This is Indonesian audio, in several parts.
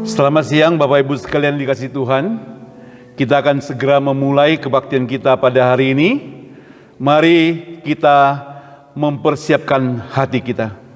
Selamat siang Bapak Ibu sekalian dikasihi Tuhan. Kita akan segera memulai kebaktian kita pada hari ini. Mari kita mempersiapkan hati kita.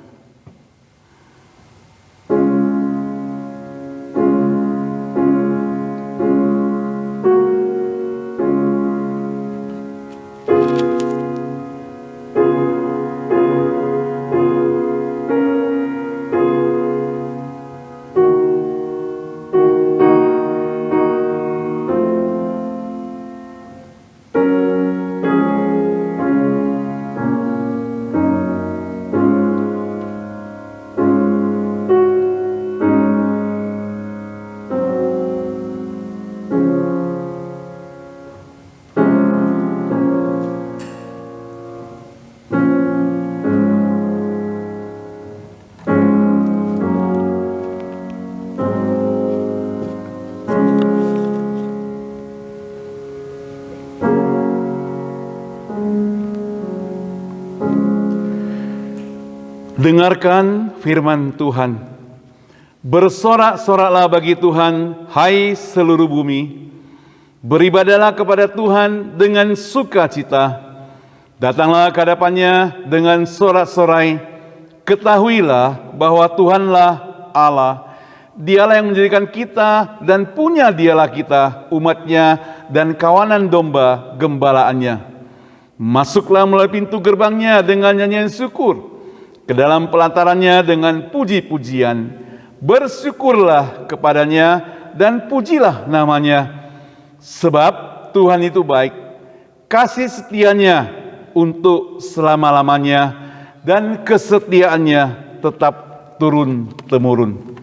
Dengarkan firman Tuhan. Bersorak-soraklah bagi Tuhan, hai seluruh bumi. Beribadahlah kepada Tuhan dengan sukacita. Datanglah ke hadapannya dengan sorak-sorai. Ketahuilah bahwa Tuhanlah Allah. Dialah yang menjadikan kita dan punya dialah kita, umatnya dan kawanan domba gembalaannya. Masuklah melalui pintu gerbangnya dengan nyanyian syukur. Ke dalam pelantarannya dengan puji-pujian. Bersyukurlah kepadanya dan pujilah namanya. Sebab Tuhan itu baik, kasih setianya untuk selama-lamanya, dan kesetiaannya tetap turun-temurun.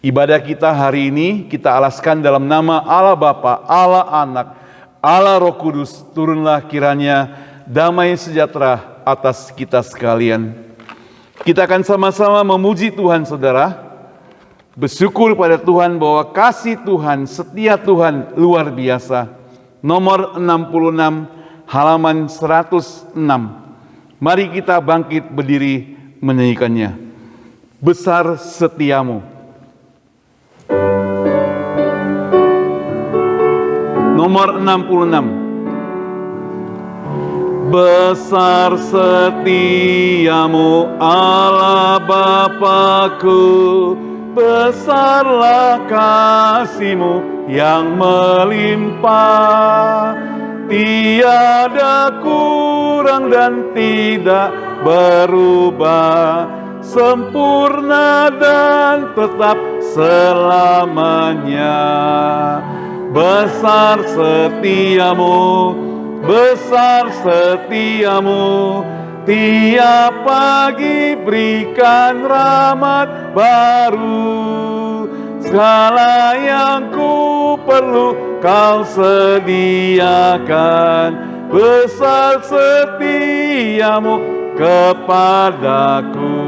Ibadah kita hari ini kita alaskan dalam nama Allah Bapa, Allah Anak, Allah Roh Kudus. Turunlah kiranya damai sejahtera atas kita sekalian. Kita akan sama-sama memuji Tuhan, saudara. Bersyukur pada Tuhan bahwa kasih Tuhan, setia Tuhan luar biasa. Nomor 66, halaman 106. Mari kita bangkit berdiri menyanyikannya. Besar setiamu. Nomor 66. Besar setiamu Allah Bapa-Ku, besarlah kasih-Mu yang melimpah. Tiada kurang dan tidak berubah, sempurna dan tetap selamanya. Besar setiamu, besar setiamu, tiap pagi berikan rahmat baru. Segala yang ku perlu kau sediakan. Besar setiamu kepadaku.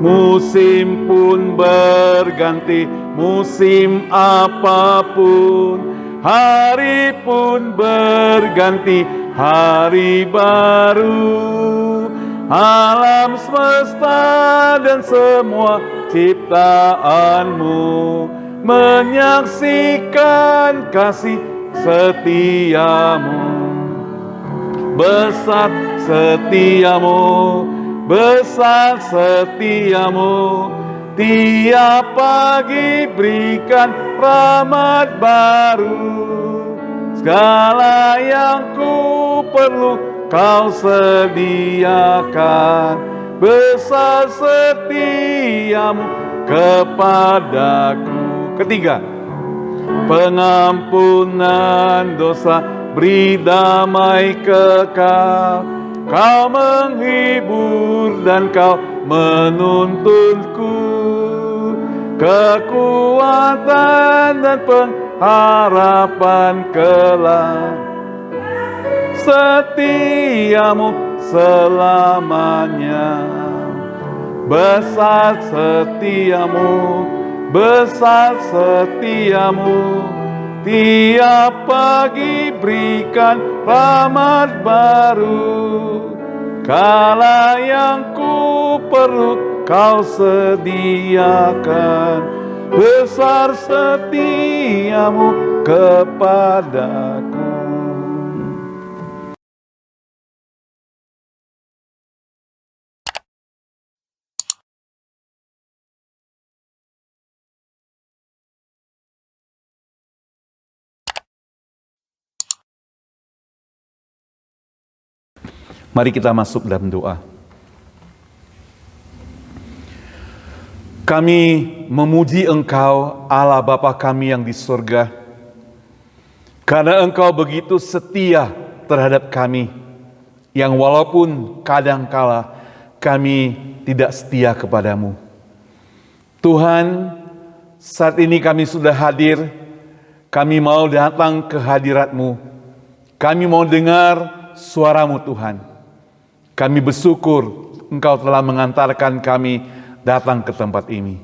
Musim pun berganti, musim apapun, hari pun berganti, hari baru. Alam semesta dan semua ciptaanmu menyaksikan kasih setiamu. Besar setiamu, besar setiamu, tiap pagi berikan rahmat baru. Segala yang ku perlu kau sediakan. Besar setiamu kepadaku. Ketiga, pengampunan dosa, beri damai kekal. Kau menghibur dan kau menuntunku. Kekuatan dan pengharapan kelak. Setiamu selamanya. Besar setiamu, besar setiamu, tiap pagi berikan rahmat baru. Kala yang ku perlu kau sediakan. besar setiamu kepadaku. Mari kita masuk dalam doa. Kami memuji Engkau, Allah Bapa kami yang di surga, karena Engkau begitu setia terhadap kami, yang walaupun kadangkala kami tidak setia kepadamu. Tuhan, saat ini kami sudah hadir, kami mau datang ke hadirat-Mu, kami mau dengar suara-Mu Tuhan. Kami bersyukur Engkau telah mengantarkan kami datang ke tempat ini.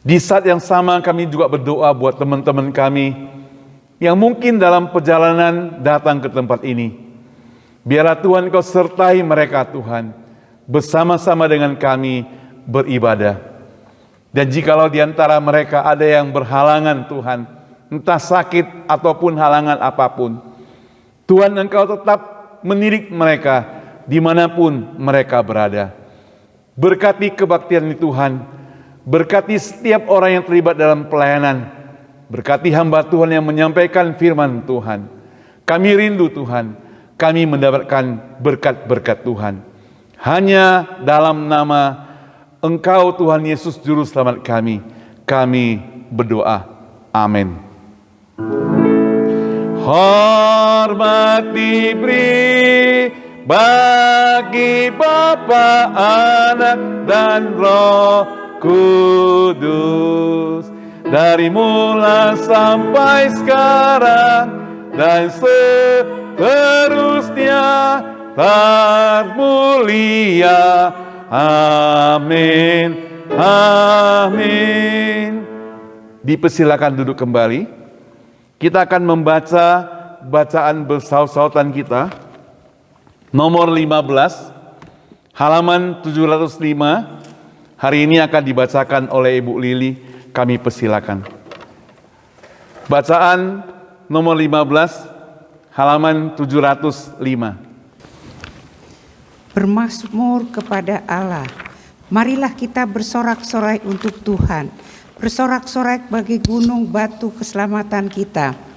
Di saat yang sama kami juga berdoa buat teman-teman kami yang mungkin dalam perjalanan datang ke tempat ini. Biarlah Tuhan Engkau sertai mereka Tuhan, bersama-sama dengan kami beribadah. Dan jikalau di antara mereka ada yang berhalangan Tuhan, entah sakit ataupun halangan apapun, Tuhan Engkau tetap mendidik mereka dimanapun mereka berada. Berkati kebaktian Tuhan, berkati setiap orang yang terlibat dalam pelayanan, berkati hamba Tuhan yang menyampaikan firman Tuhan. Kami rindu Tuhan, kami mendapatkan berkat-berkat Tuhan. Hanya dalam nama Engkau Tuhan Yesus Juru Selamat kami berdoa. Amin. Hormat diberi bagi Bapa, Anak, dan Roh Kudus, dari mula sampai sekarang dan seterusnya termulia. Amin. Amin. Dipersilakan duduk kembali. Kita akan membaca bacaan bersaut-sautan kita. Nomor 15, halaman 705, hari ini akan dibacakan oleh Ibu Lili, kami persilakan. Bacaan nomor 15, halaman 705. Bermazmur kepada Allah, marilah kita bersorak-sorai untuk Tuhan, bersorak-sorai bagi gunung batu keselamatan kita.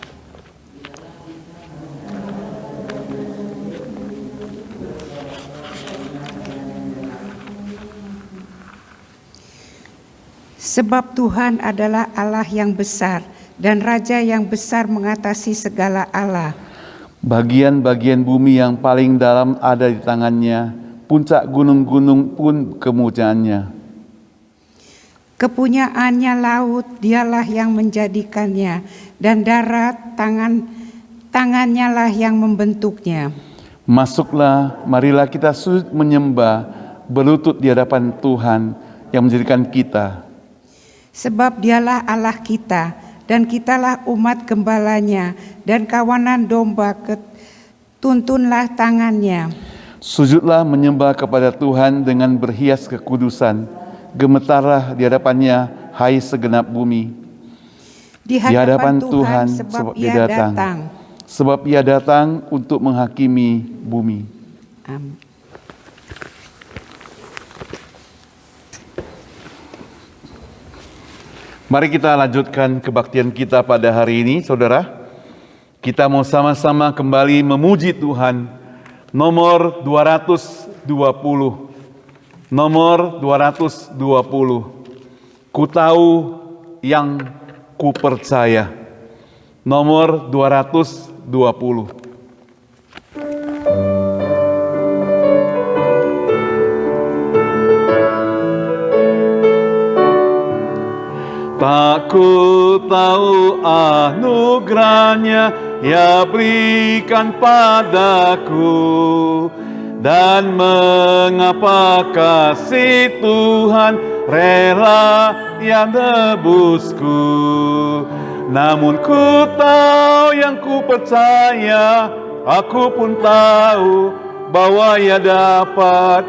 Sebab Tuhan adalah Allah yang besar dan Raja yang besar mengatasi segala Allah. Bagian-bagian bumi yang paling dalam ada di tangannya, puncak gunung-gunung pun kemuliaannya. Kepunyaannya laut, dialah yang menjadikannya, dan darat tangannya lah yang membentuknya. Masuklah, marilah kita sujud menyembah, berlutut di hadapan Tuhan yang menjadikan kita. Sebab dialah Allah kita, dan kitalah umat gembalanya, dan kawanan domba, tuntunlah tangannya. Sujudlah menyembah kepada Tuhan dengan berhias kekudusan, gemetarlah di hadapannya, hai segenap bumi. Di hadapan Tuhan, sebab Ia datang. Sebab Ia datang untuk menghakimi bumi. Amin. Mari kita lanjutkan kebaktian kita pada hari ini, saudara. Kita mau sama-sama kembali memuji Tuhan. Nomor 220. Nomor 220. Ku tahu yang ku percaya. Nomor 220. Tak ku tahu anugerahnya Ia berikan padaku, dan mengapa kasih Tuhan rela Ia nebusku. Namun ku tahu yang ku percaya, aku pun tahu bahwa Ia dapat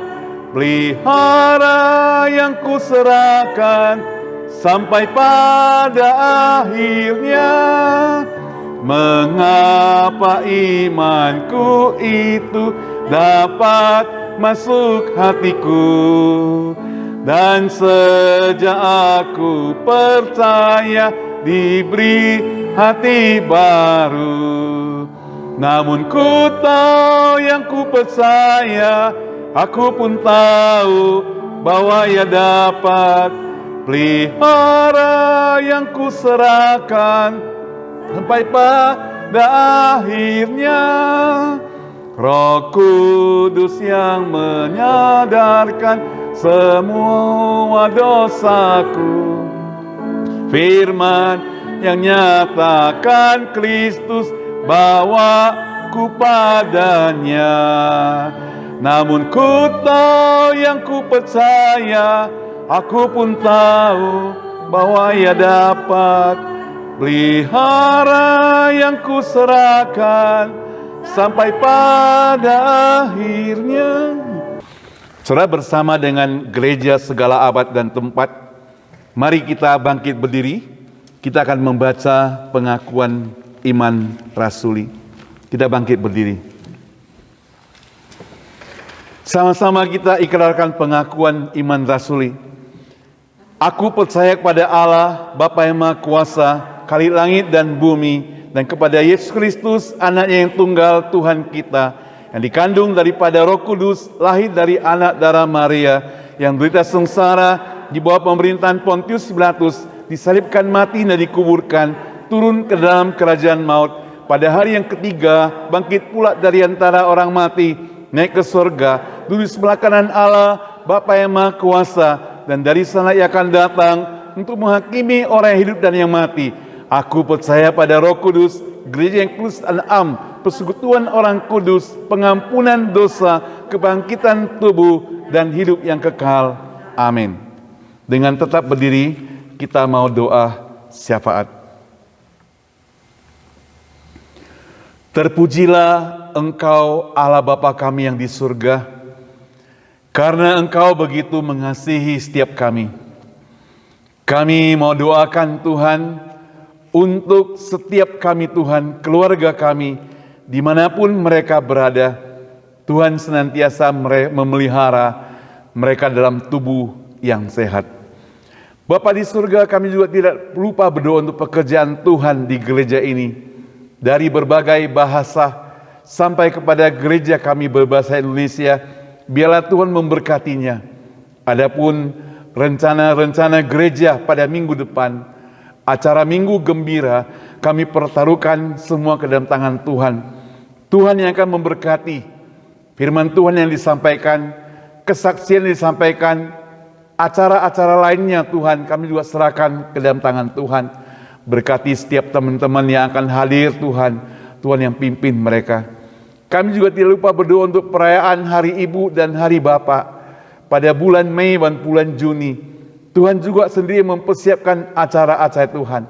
pelihara yang ku serahkan. sampai pada akhirnya. Mengapa imanku itu dapat masuk hatiku, dan sejak aku percaya diberi hati baru. Namun ku tahu yang ku percaya, aku pun tahu bahwa ia dapat pelihara yang ku serahkan sampai pada akhirnya. Roh Kudus yang menyadarkan semua dosaku, firman yang nyatakan Kristus bawaku padanya. Namun ku tahu yang ku percaya, aku pun tahu bahwa ia dapat pelihara yang ku serahkan sampai pada akhirnya. Saudara, bersama dengan gereja segala abad dan tempat, mari kita bangkit berdiri. Kita akan membaca pengakuan iman rasuli. Kita bangkit berdiri. Sama-sama kita ikrarkan pengakuan iman rasuli. Aku percaya kepada Allah, Bapa yang Maha Kuasa, Khalik langit dan bumi, dan kepada Yesus Kristus, anaknya yang tunggal, Tuhan kita, yang dikandung daripada Roh Kudus, lahir dari anak darah Maria, yang berita sengsara di bawah pemerintahan Pontius Pilatus, disalibkan, mati dan dikuburkan, turun ke dalam kerajaan maut, pada hari yang ketiga bangkit pula dari antara orang mati, naik ke surga, duduk sebelah kanan Allah, Bapa yang Maha Kuasa, dan dari sana ia akan datang untuk menghakimi orang yang hidup dan yang mati. Aku percaya pada Roh Kudus, gereja yang kudus dan am, persekutuan orang kudus, pengampunan dosa, kebangkitan tubuh, dan hidup yang kekal. Amin. Dengan tetap berdiri, kita mau doa syafaat. Terpujilah Engkau Allah Bapa kami yang di surga, karena Engkau begitu mengasihi setiap kami. Kami mau doakan Tuhan, untuk setiap kami Tuhan, keluarga kami, dimanapun mereka berada, Tuhan senantiasa memelihara mereka dalam tubuh yang sehat. Bapa di surga, kami juga tidak lupa berdoa untuk pekerjaan Tuhan di gereja ini, dari berbagai bahasa sampai kepada gereja kami berbahasa Indonesia. Biarlah Tuhan memberkatinya. Adapun rencana-rencana gereja pada minggu depan, acara minggu gembira, kami pertaruhkan semua ke dalam tangan Tuhan. Tuhan yang akan memberkati firman Tuhan yang disampaikan, kesaksian yang disampaikan, acara-acara lainnya Tuhan, kami juga serahkan ke dalam tangan Tuhan. Berkati setiap teman-teman yang akan hadir Tuhan, Tuhan yang pimpin mereka. Kami juga tidak lupa berdoa untuk perayaan Hari Ibu dan Hari Bapa pada bulan Mei dan bulan Juni. Tuhan juga sendiri mempersiapkan acara-acara Tuhan.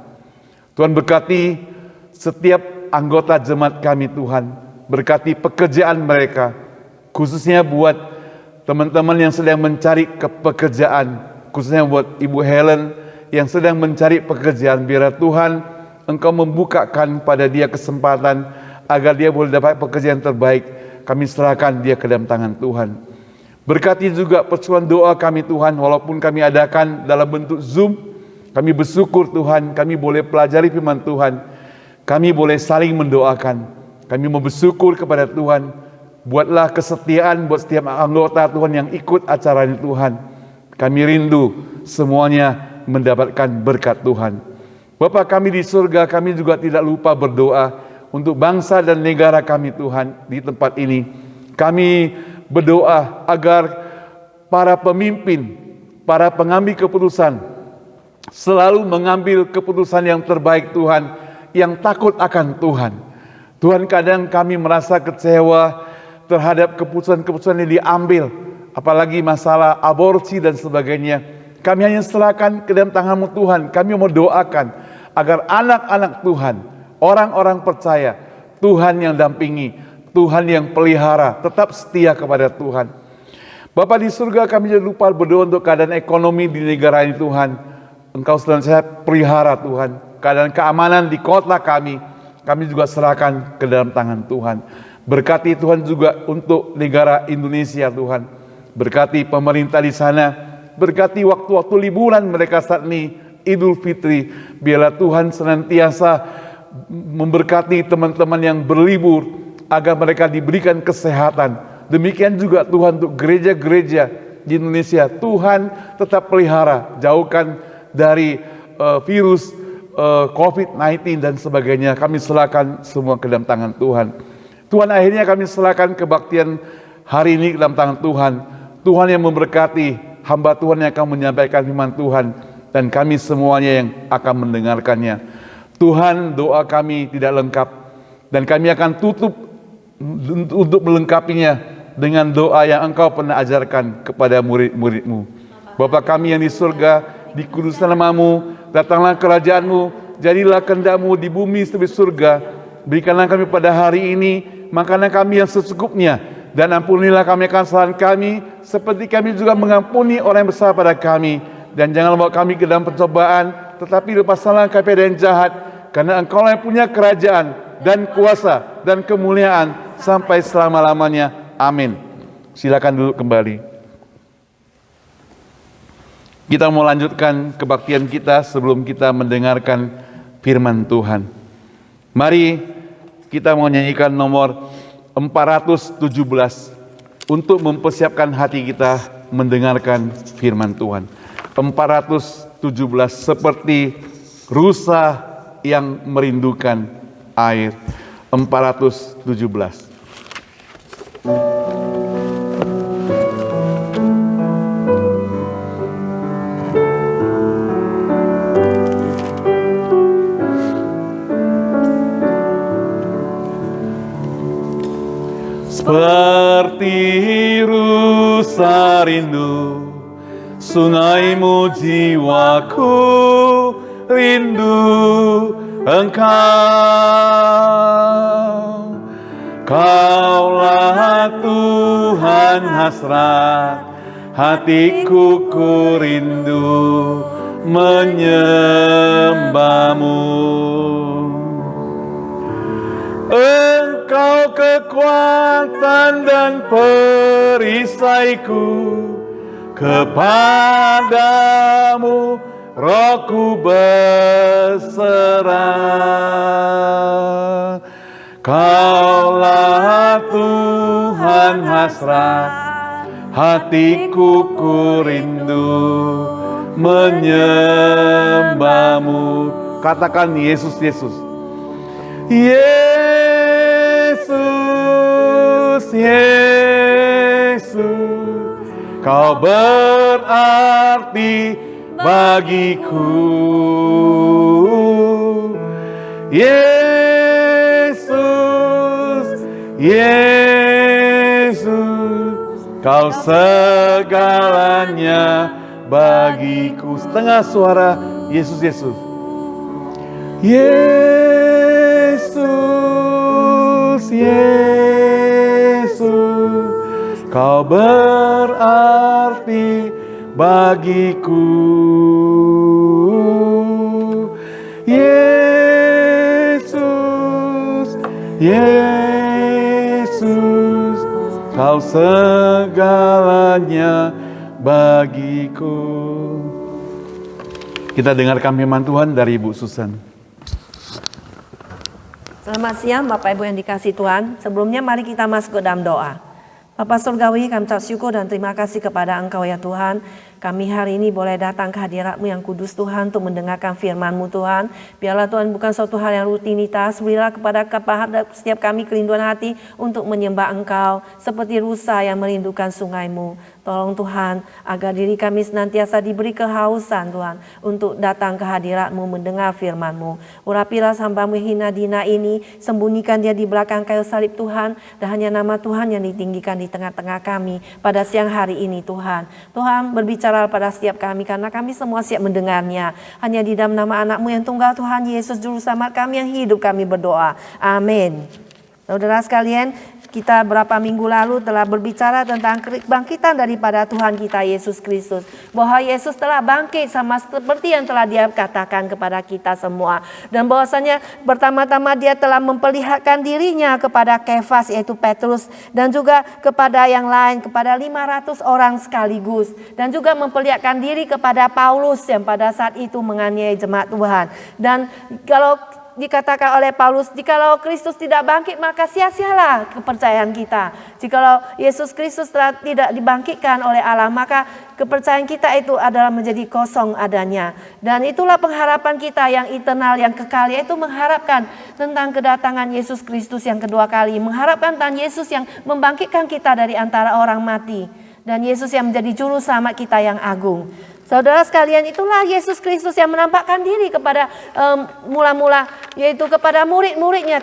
Tuhan berkati setiap anggota jemaat kami Tuhan. Berkati pekerjaan mereka. Khususnya buat teman-teman yang sedang mencari pekerjaan. Khususnya buat Ibu Helen yang sedang mencari pekerjaan. Biar Tuhan Engkau membukakan pada dia kesempatan agar dia boleh dapat pekerjaan terbaik. Kami serahkan dia ke dalam tangan Tuhan. Berkati juga persoalan doa kami Tuhan, walaupun kami adakan dalam bentuk Zoom, kami bersyukur Tuhan, kami boleh pelajari firman Tuhan, kami boleh saling mendoakan, kami mau bersyukur kepada Tuhan. Buatlah kesetiaan buat setiap anggota Tuhan yang ikut acara ini Tuhan. Kami rindu semuanya mendapatkan berkat Tuhan. Bapa kami di surga, kami juga tidak lupa berdoa untuk bangsa dan negara kami Tuhan di tempat ini. Kami berdoa agar para pemimpin, para pengambil keputusan selalu mengambil keputusan yang terbaik Tuhan, yang takut akan Tuhan. Tuhan, kadang kami merasa kecewa terhadap keputusan-keputusan yang diambil, apalagi masalah aborsi dan sebagainya. Kami hanya serahkan ke dalam tangan-Mu Tuhan. Kami mau doakan agar anak-anak Tuhan, orang-orang percaya, Tuhan yang dampingi, Tuhan yang pelihara, tetap setia kepada Tuhan. Bapa di surga, kami jangan lupa berdoa untuk keadaan ekonomi di negara ini Tuhan. Engkau senantiasa pelihara Tuhan. Keadaan keamanan di kota kami juga serahkan ke dalam tangan Tuhan. Berkati Tuhan juga untuk negara Indonesia Tuhan. Berkati pemerintah di sana. Berkati waktu-waktu liburan mereka saat ini, Idul Fitri. Biarlah Tuhan senantiasa memberkati teman-teman yang berlibur, agar mereka diberikan kesehatan. Demikian juga Tuhan untuk gereja-gereja di Indonesia. Tuhan tetap pelihara, jauhkan dari virus COVID-19 dan sebagainya. Kami serahkan semua ke dalam tangan Tuhan. Tuhan, akhirnya kami serahkan kebaktian hari ini ke dalam tangan Tuhan. Tuhan yang memberkati hamba Tuhan yang akan menyampaikan firman Tuhan, dan kami semuanya yang akan mendengarkannya. Tuhan, doa kami tidak lengkap, dan kami akan tutup untuk melengkapinya dengan doa yang Engkau pernah ajarkan kepada murid-murid-Mu. Bapa kami yang di surga, dikuduskan nama-Mu, datanglah kerajaan-Mu, jadilah kehendak-Mu di bumi seperti surga. Berikanlah kami pada hari ini makanan kami yang secukupnya, dan ampunilah kami akan kesalahan kami, seperti kami juga mengampuni orang yang bersalah pada kami. Dan janganlah bawa kami ke dalam pencobaan, tetapi lepaskanlah kami dari yang jahat, karena Engkau yang punya kerajaan dan kuasa dan kemuliaan sampai selama-lamanya. Amin. Silakan duduk kembali. Kita mau lanjutkan kebaktian kita sebelum kita mendengarkan firman Tuhan. Mari kita mau nyanyikan nomor 417 untuk mempersiapkan hati kita mendengarkan firman Tuhan. 417, seperti rusa yang merindukan air. 417. Seperti rusa rindu, sungaimu jiwaku rindu Engkau. Kaulah Tuhan hasrat, hatiku ku rindu menyembah-Mu. Engkau kekuatan dan perisaiku, kepadamu rohku berserah. Kaulah Tuhan hasrat, hatiku ku rindu menyembah-Mu. Katakan Yesus, Yesus. Yesus, Yesus, Kau berarti bagiku. Yesus, Yesus, Kau segalanya bagiku. Setengah suara, Yesus, Yesus. Yesus, Yesus, Kau berarti bagiku. Yesus, Yesus, Kau segalanya bagiku. Kita dengarkan firman Tuhan dari Ibu Susan. Selamat siang Bapak Ibu yang dikasihi Tuhan. Sebelumnya mari kita masuk ke dalam doa. Bapa Surgawi, kami ucap syukur dan terima kasih kepada Engkau ya Tuhan. Kami hari ini boleh datang ke hadirat-Mu yang kudus Tuhan untuk mendengarkan firman-Mu Tuhan. Biarlah Tuhan bukan suatu hal yang rutinitas. Berilah kepada setiap kami kerinduan hati untuk menyembah Engkau seperti rusa yang merindukan sungai-Mu. Tolong Tuhan agar diri kami senantiasa diberi kehausan Tuhan untuk datang ke hadirat-Mu mendengar firman-Mu. Urapilah hamba-Mu hina dina ini, sembunyikan dia di belakang kayu salib Tuhan, dan hanya nama Tuhan yang ditinggikan di tengah-tengah kami pada siang hari ini Tuhan. Tuhan berbicara pada setiap kami karena kami semua siap mendengarnya. Hanya di dalam nama anak-Mu yang tunggal Tuhan Yesus Juru Selamat kami yang hidup kami berdoa. Amin. Saudara sekalian, Kita berapa minggu lalu telah berbicara tentang kebangkitan daripada Tuhan kita Yesus Kristus. Bahwa Yesus telah bangkit sama seperti yang telah Dia katakan kepada kita semua. Dan bahwasanya pertama-tama Dia telah memperlihatkan dirinya kepada Kefas yaitu Petrus. Dan juga kepada yang lain, kepada 500 orang sekaligus. Dan juga memperlihatkan diri kepada Paulus yang pada saat itu menganiaya jemaat Tuhan. Dan kalau dikatakan oleh Paulus, jikalau Kristus tidak bangkit maka sia-sialah kepercayaan kita. Jikalau Yesus Kristus telah tidak dibangkitkan oleh Allah, maka kepercayaan kita itu adalah menjadi kosong adanya. Dan itulah pengharapan kita yang eternal, yang kekal, yaitu mengharapkan tentang kedatangan Yesus Kristus yang kedua kali. Mengharapkan tentang Yesus yang membangkitkan kita dari antara orang mati. Dan Yesus yang menjadi juru selamat kita yang agung. Saudara sekalian, itulah Yesus Kristus yang menampakkan diri kepada mula-mula, yaitu kepada murid-muridnya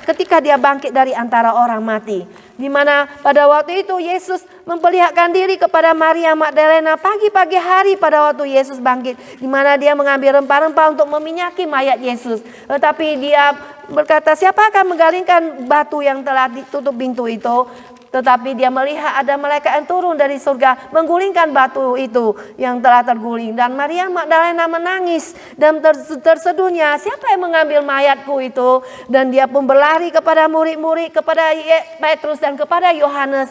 ketika Dia bangkit dari antara orang mati. Di mana pada waktu itu Yesus memperlihatkan diri kepada Maria Magdalena pagi-pagi hari pada waktu Yesus bangkit. Di mana Dia mengambil rempah-rempah untuk meminyaki mayat Yesus. Tetapi Dia berkata, siapa akan menggalingkan batu yang telah ditutup pintu itu? Tetapi Dia melihat ada malaikat yang turun dari surga menggulingkan batu itu yang telah terguling. Dan Maria Magdalena menangis dan terseduhnya, siapa yang mengambil mayatku itu? Dan dia pun berlari kepada murid-murid, kepada Petrus dan kepada Yohanes.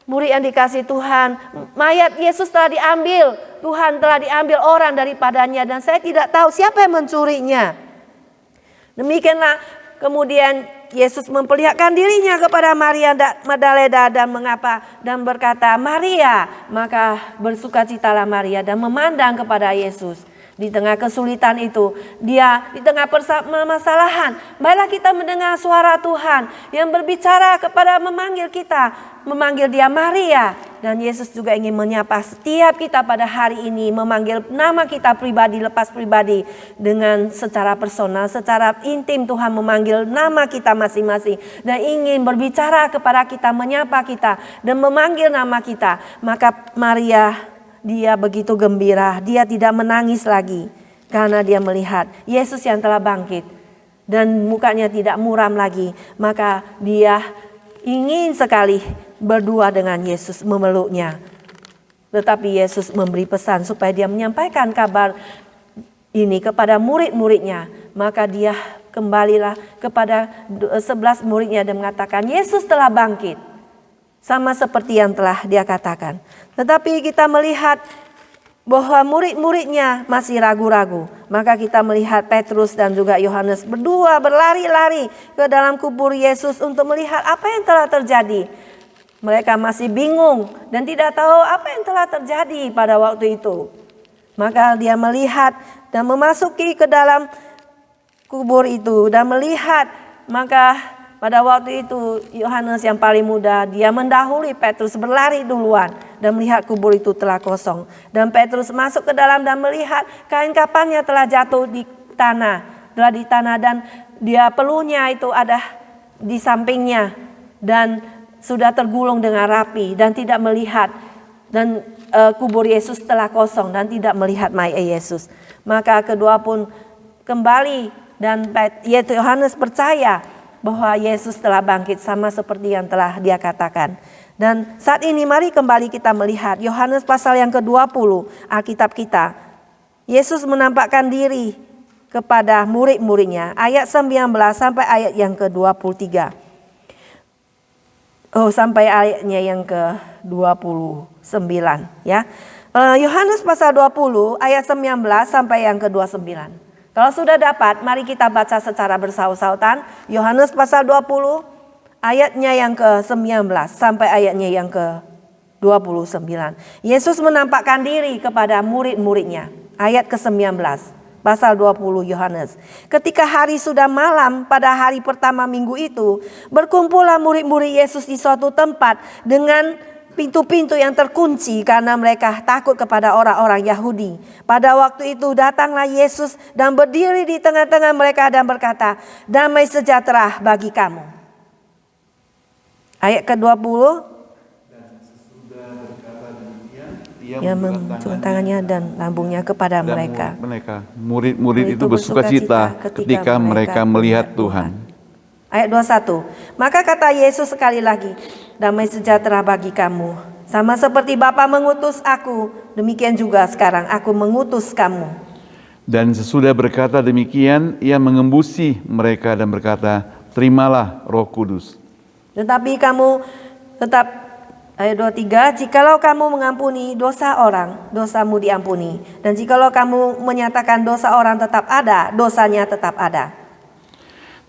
Murid yang dikasihi Tuhan, mayat Yesus telah diambil. Tuhan telah diambil orang daripadanya dan saya tidak tahu siapa yang mencurinya. Demikianlah kemudian Yesus memperlihatkan dirinya kepada Maria Magdalena dan berkata, Maria. Maka bersukacitalah Maria dan memandang kepada Yesus. Di tengah kesulitan itu, Dia di tengah permasalahan, baiklah kita mendengar suara Tuhan yang berbicara kepada memanggil kita, memanggil Dia Maria. Dan Yesus juga ingin menyapa setiap kita pada hari ini, memanggil nama kita pribadi, lepas pribadi, dengan secara personal, secara intim Tuhan memanggil nama kita masing-masing. Dan ingin berbicara kepada kita, menyapa kita, dan memanggil nama kita. Maka Maria, dia begitu gembira, dia tidak menangis lagi. Karena dia melihat Yesus yang telah bangkit. Dan mukanya tidak muram lagi. Maka dia ingin sekali berdua dengan Yesus, memeluknya. Tetapi Yesus memberi pesan supaya dia menyampaikan kabar ini kepada murid-muridnya. Maka dia kembalilah kepada 11 muridnya dan mengatakan, Yesus telah bangkit. Sama seperti yang telah dia katakan. Tetapi kita melihat bahwa murid-muridnya masih ragu-ragu. Maka kita melihat Petrus dan juga Yohanes berdua berlari-lari ke dalam kubur Yesus untuk melihat apa yang telah terjadi. Mereka masih bingung dan tidak tahu apa yang telah terjadi pada waktu itu. Maka dia melihat dan memasuki ke dalam kubur itu dan melihat. Maka pada waktu itu Yohanes yang paling muda, dia mendahului Petrus, berlari duluan dan melihat kubur itu telah kosong. Dan Petrus masuk ke dalam dan melihat kain kafannya telah jatuh di tanah, dan dia peluhnya itu ada di sampingnya dan sudah tergulung dengan rapi dan tidak melihat. Dan kubur Yesus telah kosong dan tidak melihat mayat Yesus. Maka kedua pun kembali dan Yohanes percaya bahwa Yesus telah bangkit sama seperti yang telah dia katakan. Dan saat ini mari kembali kita melihat Yohanes pasal yang ke-20 Alkitab kita. Yesus menampakkan diri kepada murid-muridnya. Ayat 19 sampai ayat yang ke-23. Sampai ayatnya yang ke-29 ya. Yohanes pasal 20 ayat 19 sampai yang ke-29. Kalau sudah dapat, mari kita baca secara bersaut-sautan. Yohanes pasal 20 ayatnya yang ke-19 sampai ayatnya yang ke-29. Yesus menampakkan diri kepada murid-muridnya. Ayat ke-19. Pasal 20 Yohanes. Ketika hari sudah malam pada hari pertama minggu itu, berkumpullah murid-murid Yesus di suatu tempat dengan pintu-pintu yang terkunci karena mereka takut kepada orang-orang Yahudi. Pada waktu itu datanglah Yesus dan berdiri di tengah-tengah mereka dan berkata, damai sejahtera bagi kamu. Ayat ke-20. Ia mengulurkan tangannya dan lambungnya kepada mereka. Murid-murid itu bersuka cita ketika mereka melihat Tuhan. Ayat 21. Maka kata Yesus sekali lagi, damai sejahtera bagi kamu. Sama seperti Bapa mengutus aku, demikian juga sekarang aku mengutus kamu. Dan sesudah berkata demikian, ia mengembusi mereka dan berkata, terimalah Roh Kudus. Tetapi kamu tetap, ayat 23, jikalau kamu mengampuni dosa orang, dosamu diampuni. Dan jikalau kamu menyatakan dosa orang tetap ada, dosanya tetap ada.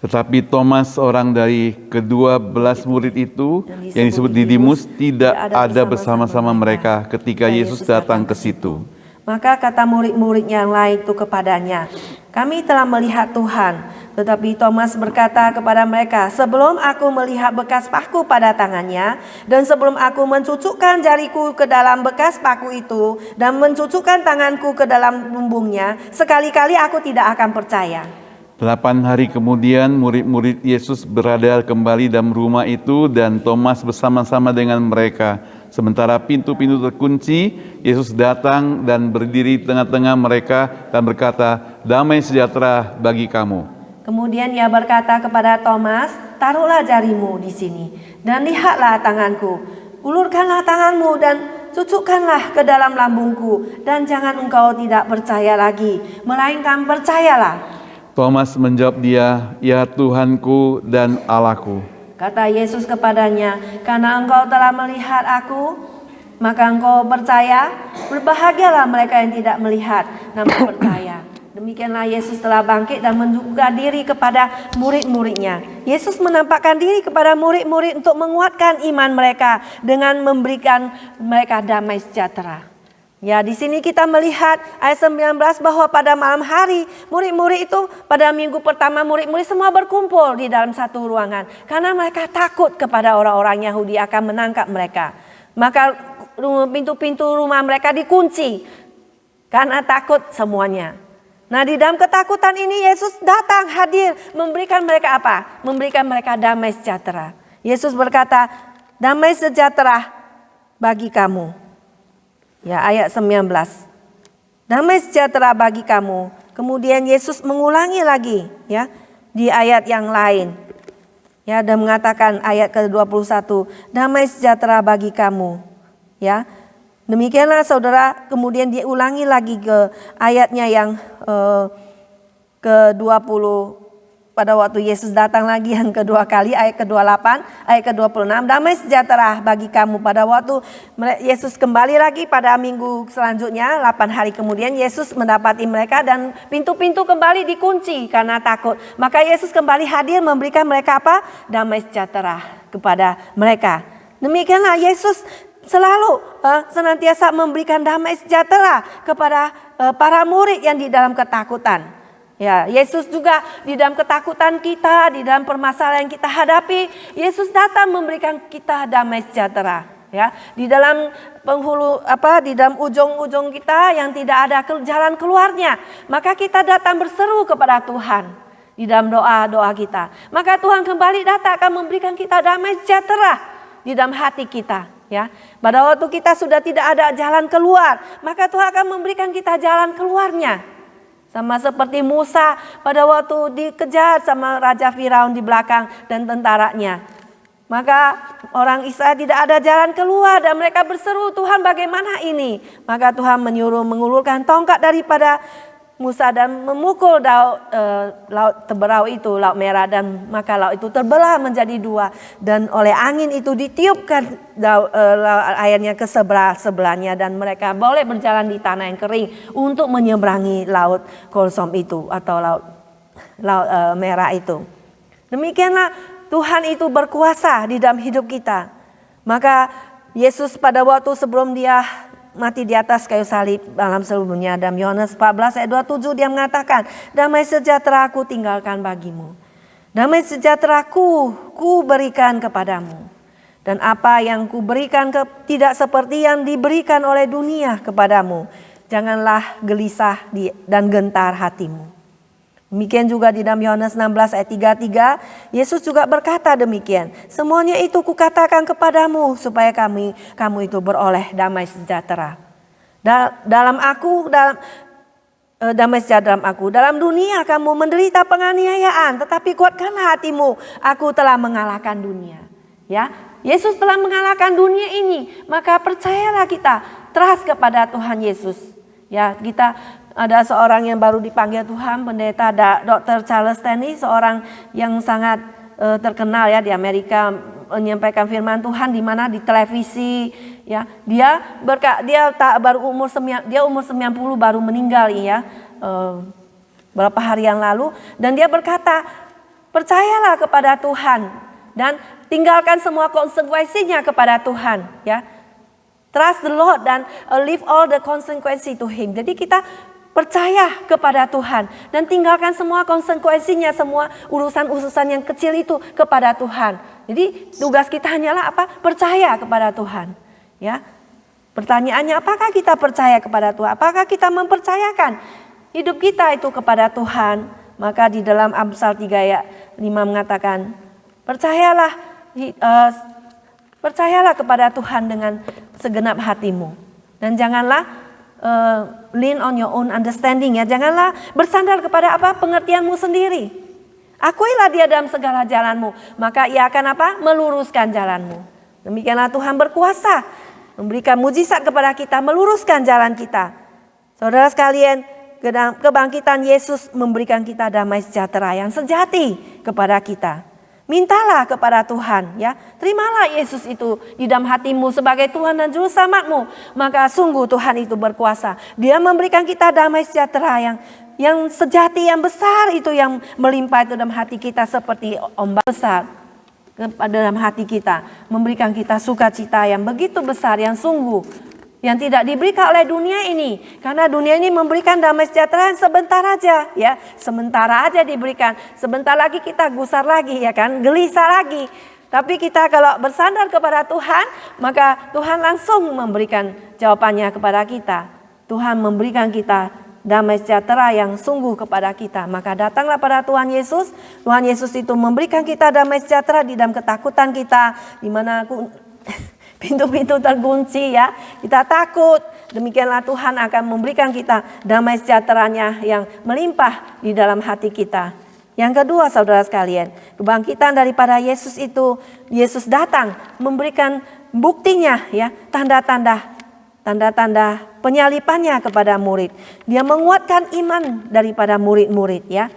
Tetapi Thomas, orang dari ke-12 murid itu, yang disebut Didimus, tidak ada bersama-sama mereka ketika Yesus datang ke situ. Maka kata murid-muridnya yang lain itu kepadanya, kami telah melihat Tuhan. Tetapi Thomas berkata kepada mereka, sebelum aku melihat bekas paku pada tangannya, dan sebelum aku mencucukkan jariku ke dalam bekas paku itu, dan mencucukkan tanganku ke dalam lumbungnya, sekali-kali aku tidak akan percaya. 8 hari kemudian murid-murid Yesus berada kembali dalam rumah itu dan Thomas bersama-sama dengan mereka. Sementara pintu-pintu terkunci, Yesus datang dan berdiri di tengah-tengah mereka dan berkata, damai sejahtera bagi kamu. Kemudian ia berkata kepada Thomas, taruhlah jarimu di sini dan lihatlah tanganku. Ulurkanlah tanganmu dan cucukkanlah ke dalam lambungku, dan jangan engkau tidak percaya lagi, melainkan percayalah. Thomas menjawab dia, ya Tuhanku dan Allahku. Kata Yesus kepadanya, karena engkau telah melihat aku, maka engkau percaya. Berbahagialah mereka yang tidak melihat namun percaya. Demikianlah Yesus telah bangkit dan menunjukkan diri kepada murid-muridnya. Yesus menampakkan diri kepada murid-murid untuk menguatkan iman mereka dengan memberikan mereka damai sejahtera. Ya, di sini kita melihat ayat 19 bahwa pada malam hari murid-murid itu pada minggu pertama murid-murid semua berkumpul di dalam satu ruangan karena mereka takut kepada orang-orang Yahudi akan menangkap mereka. Maka pintu-pintu rumah mereka dikunci karena takut semuanya. Nah, di dalam ketakutan ini Yesus datang hadir memberikan mereka apa? Memberikan mereka damai sejahtera. Yesus berkata, damai sejahtera bagi kamu. Ya, ayat 19. Damai sejahtera bagi kamu. Kemudian Yesus mengulangi lagi ya di ayat yang lain. Ya, dan mengatakan ayat ke-21, damai sejahtera bagi kamu. Ya. Demikianlah saudara, kemudian dia ulangi lagi ke ayatnya yang ke-20. Pada waktu Yesus datang lagi yang kedua kali, ayat ke-28, ayat ke-26, damai sejahtera bagi kamu. Pada waktu Yesus kembali lagi pada minggu selanjutnya, 8 hari kemudian Yesus mendapati mereka dan pintu-pintu kembali dikunci karena takut. Maka Yesus kembali hadir memberikan mereka apa? Damai sejahtera kepada mereka. Demikianlah Yesus selalu senantiasa memberikan damai sejahtera kepada para murid yang di dalam ketakutan. Ya, Yesus juga di dalam ketakutan kita, di dalam permasalahan yang kita hadapi, Yesus datang memberikan kita damai sejahtera. Ya, di dalam di dalam ujung-ujung kita yang tidak ada jalan keluarnya, maka kita datang berseru kepada Tuhan di dalam doa-doa kita. Maka Tuhan kembali datang akan memberikan kita damai sejahtera di dalam hati kita. Ya, pada waktu kita sudah tidak ada jalan keluar, maka Tuhan akan memberikan kita jalan keluarnya. Sama seperti Musa pada waktu dikejar sama Raja Firaun di belakang dan tentaranya. Maka orang Israel tidak ada jalan keluar dan mereka berseru, Tuhan bagaimana ini? Maka Tuhan menyuruh mengulurkan tongkat daripada Musa dan memukul laut Teberau itu, laut merah, dan maka laut itu terbelah menjadi dua. Dan oleh angin itu ditiupkan airnya ke sebelah-sebelahnya dan mereka boleh berjalan di tanah yang kering untuk menyeberangi laut Kolsom itu atau laut merah itu. Demikianlah Tuhan itu berkuasa di dalam hidup kita. Maka Yesus pada waktu sebelum dia mati di atas kayu salib dalam sebelumnya, dalam Yohanes 14 ayat 27 dia mengatakan, damai sejahtera aku tinggalkan bagimu. Damai sejahtera ku berikan kepadamu. Dan apa yang ku berikan tidak seperti yang diberikan oleh dunia kepadamu. Janganlah gelisah dan gentar hatimu. Demikian juga di dalam Yohanes 16 ayat 33, Yesus juga berkata demikian. Semuanya itu kukatakan kepadamu supaya kamu itu beroleh damai sejahtera. Dalam aku, damai sejahtera dalam aku. Dalam dunia kamu menderita penganiayaan, tetapi kuatkanlah hatimu. Aku telah mengalahkan dunia. Ya, Yesus telah mengalahkan dunia ini. Maka percayalah kita, trust kepada Tuhan Yesus. Ya, kita ada seorang yang baru dipanggil Tuhan, pendeta Dr. Charles Stanley, seorang yang sangat terkenal ya di Amerika, menyampaikan firman Tuhan di mana di televisi ya. Dia umur 90 baru meninggal ya. Beberapa hari yang lalu, dan dia berkata, percayalah kepada Tuhan dan tinggalkan semua konsekuensinya kepada Tuhan ya. Trust the Lord dan leave all the consequences to Him. Jadi kita percaya kepada Tuhan dan tinggalkan semua konsekuensinya, semua urusan-urusan yang kecil itu kepada Tuhan. Jadi tugas kita hanyalah apa? Percaya kepada Tuhan. Ya. Pertanyaannya, apakah kita percaya kepada Tuhan? Apakah kita mempercayakan hidup kita itu kepada Tuhan? Maka di dalam Amsal 3 ayat 5 mengatakan, percayalah kepada Tuhan dengan segenap hatimu. Dan janganlah lean on your own understanding ya. Janganlah bersandar kepada apa? Pengertianmu sendiri. Akuilah Dia dalam segala jalanmu, maka Ia akan apa? Meluruskan jalanmu. Demikianlah Tuhan berkuasa memberikan mujizat kepada kita, meluruskan jalan kita. Saudara sekalian, kebangkitan Yesus memberikan kita damai sejahtera yang sejati kepada kita. Mintalah kepada Tuhan ya. Terimalah Yesus itu di dalam hatimu sebagai Tuhan dan Juru Selamatmu. Maka sungguh Tuhan itu berkuasa. Dia memberikan kita damai sejahtera yang sejati, yang besar itu, yang melimpah itu dalam hati kita seperti ombak besar dalam hati kita. Memberikan kita sukacita yang begitu besar, yang sungguh, yang tidak diberikan oleh dunia ini. Karena dunia ini memberikan damai sejahtera yang sebentar aja ya. Sementara aja diberikan. Sebentar lagi kita gusar lagi ya kan. Gelisah lagi. Tapi kita kalau bersandar kepada Tuhan, maka Tuhan langsung memberikan jawabannya kepada kita. Tuhan memberikan kita damai sejahtera yang sungguh kepada kita. Maka datanglah pada Tuhan Yesus. Tuhan Yesus itu memberikan kita damai sejahtera di dalam ketakutan kita. Di mana pintu-pintu terkunci ya. Kita takut. Demikianlah Tuhan akan memberikan kita damai sejahteranya yang melimpah di dalam hati kita. Yang kedua saudara sekalian, kebangkitan daripada Yesus itu, Yesus datang memberikan buktinya ya, tanda-tanda penyalipannya kepada murid. Dia menguatkan iman daripada murid-murid ya.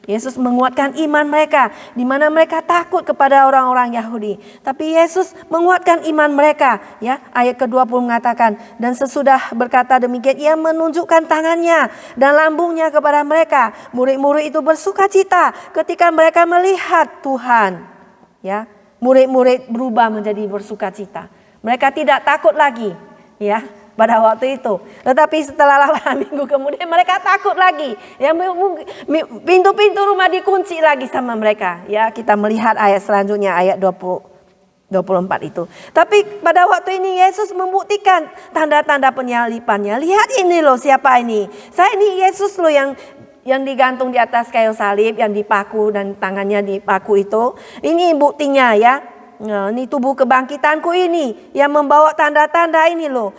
Yesus menguatkan iman mereka, di mana mereka takut kepada orang-orang Yahudi. Tapi Yesus menguatkan iman mereka. Ya, ayat ke-20 mengatakan, dan sesudah berkata demikian, Ia menunjukkan tangannya dan lambungnya kepada mereka. Murid-murid itu bersukacita ketika mereka melihat Tuhan. Ya, murid-murid berubah menjadi bersukacita. Mereka tidak takut lagi. Ya. Pada waktu itu. Tetapi setelah 8 minggu kemudian mereka takut lagi. Ya, pintu-pintu rumah dikunci lagi sama mereka. Ya, kita melihat ayat selanjutnya, ayat 24 itu. Tapi pada waktu ini Yesus membuktikan tanda-tanda penyalipannya. Lihat ini loh, siapa ini? Saya ini Yesus loh yang digantung di atas kayu salib, yang dipaku dan tangannya dipaku itu. Ini buktinya ya. Nah, ini tubuh kebangkitanku ini yang membawa tanda-tanda ini loh.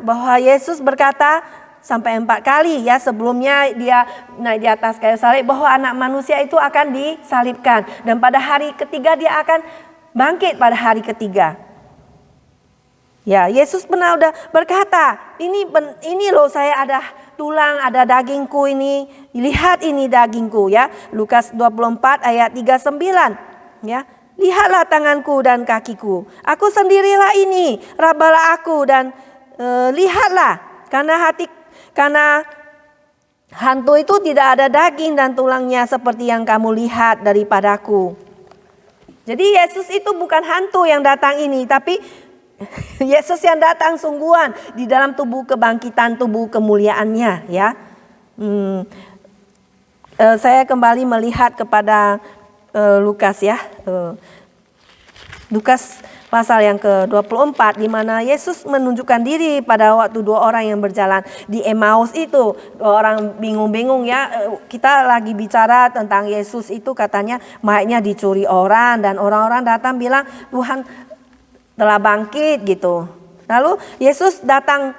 Bahwa Yesus berkata sampai 4 kali ya sebelumnya dia naik di atas kayu salib bahwa anak manusia itu akan disalibkan. Dan pada hari ketiga dia akan bangkit pada hari ketiga. Ya, Yesus pernah udah berkata, ini loh saya ada tulang, ada dagingku ini. Lihat ini dagingku ya. Lukas 24 ayat 39 ya. Lihatlah tanganku dan kakiku. Aku sendirilah ini. Rabalah aku dan lihatlah. Karena hantu itu tidak ada daging dan tulangnya seperti yang kamu lihat daripadaku. Jadi Yesus itu bukan hantu yang datang ini. Tapi Yesus yang datang sungguhan di dalam tubuh kebangkitan, tubuh kemuliaannya. Ya. Saya kembali melihat kepada Lukas ya. Lukas pasal yang ke-24 di mana Yesus menunjukkan diri pada waktu 2 orang yang berjalan di Emmaus itu. 2 orang bingung-bingung ya. Kita lagi bicara tentang Yesus itu katanya mayatnya dicuri orang dan orang-orang datang bilang Tuhan telah bangkit gitu. Lalu Yesus datang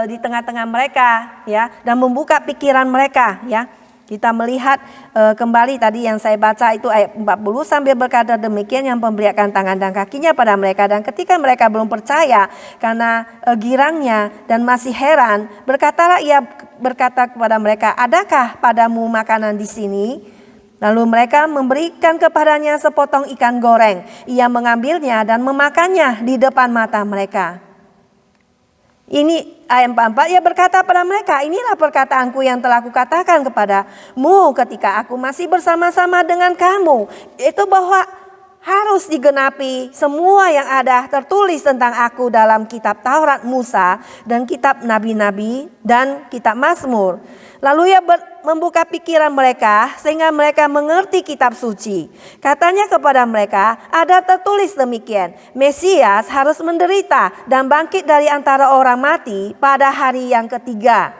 di tengah-tengah mereka ya dan membuka pikiran mereka ya. Kita melihat kembali tadi yang saya baca itu ayat 40 sambil berkata demikian yang pemberiakan tangan dan kakinya pada mereka, dan ketika mereka belum percaya karena girangnya dan masih heran, berkatalah ia berkata kepada mereka, adakah padamu makanan di sini? Lalu mereka memberikan kepadanya sepotong ikan goreng. Ia mengambilnya dan memakannya di depan mata mereka. Ini ayat 44, ia berkata pada mereka, inilah perkataanku yang telah kukatakan kepadamu ketika aku masih bersama-sama dengan kamu. Itu bahwa harus digenapi semua yang ada tertulis tentang aku dalam kitab Taurat Musa dan kitab Nabi-Nabi dan kitab Mazmur. Lalu ia membuka pikiran mereka sehingga mereka mengerti kitab suci. Katanya kepada mereka, ada tertulis demikian, Mesias harus menderita dan bangkit dari antara orang mati pada hari yang ketiga.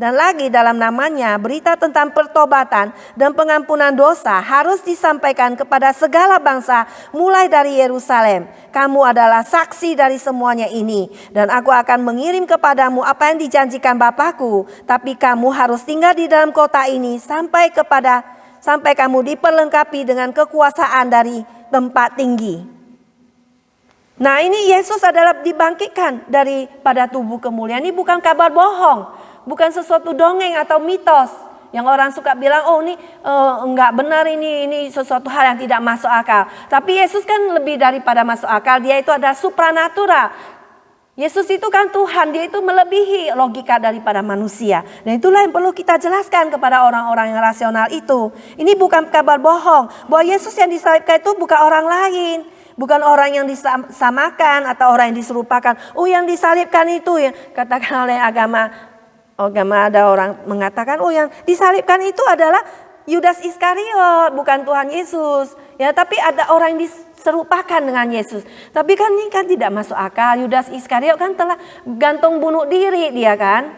Dan lagi dalam namanya berita tentang pertobatan dan pengampunan dosa harus disampaikan kepada segala bangsa mulai dari Yerusalem. Kamu adalah saksi dari semuanya ini. Dan aku akan mengirim kepadamu apa yang dijanjikan Bapakku. Tapi kamu harus tinggal di dalam kota ini sampai kamu diperlengkapi dengan kekuasaan dari tempat tinggi. Nah, ini Yesus adalah dibangkitkan daripada tubuh kemuliaan. Ini bukan kabar bohong. Bukan sesuatu dongeng atau mitos yang orang suka bilang, oh ini enggak benar, ini sesuatu hal yang tidak masuk akal. Tapi Yesus kan lebih daripada masuk akal, dia itu ada supranatural. Yesus itu kan Tuhan, dia itu melebihi logika daripada manusia. Dan itulah yang perlu kita jelaskan kepada orang-orang yang rasional itu. Ini bukan kabar bohong, bahwa Yesus yang disalibkan itu bukan orang lain. Bukan orang yang disamakan atau orang yang diserupakan. Oh yang disalibkan itu yang katakan oleh agama ada orang mengatakan, oh yang disalibkan itu adalah Yudas Iskariot, bukan Tuhan Yesus. Ya, tapi ada orang yang diserupakan dengan Yesus. Tapi kan ini kan tidak masuk akal. Yudas Iskariot kan telah gantung bunuh diri dia kan.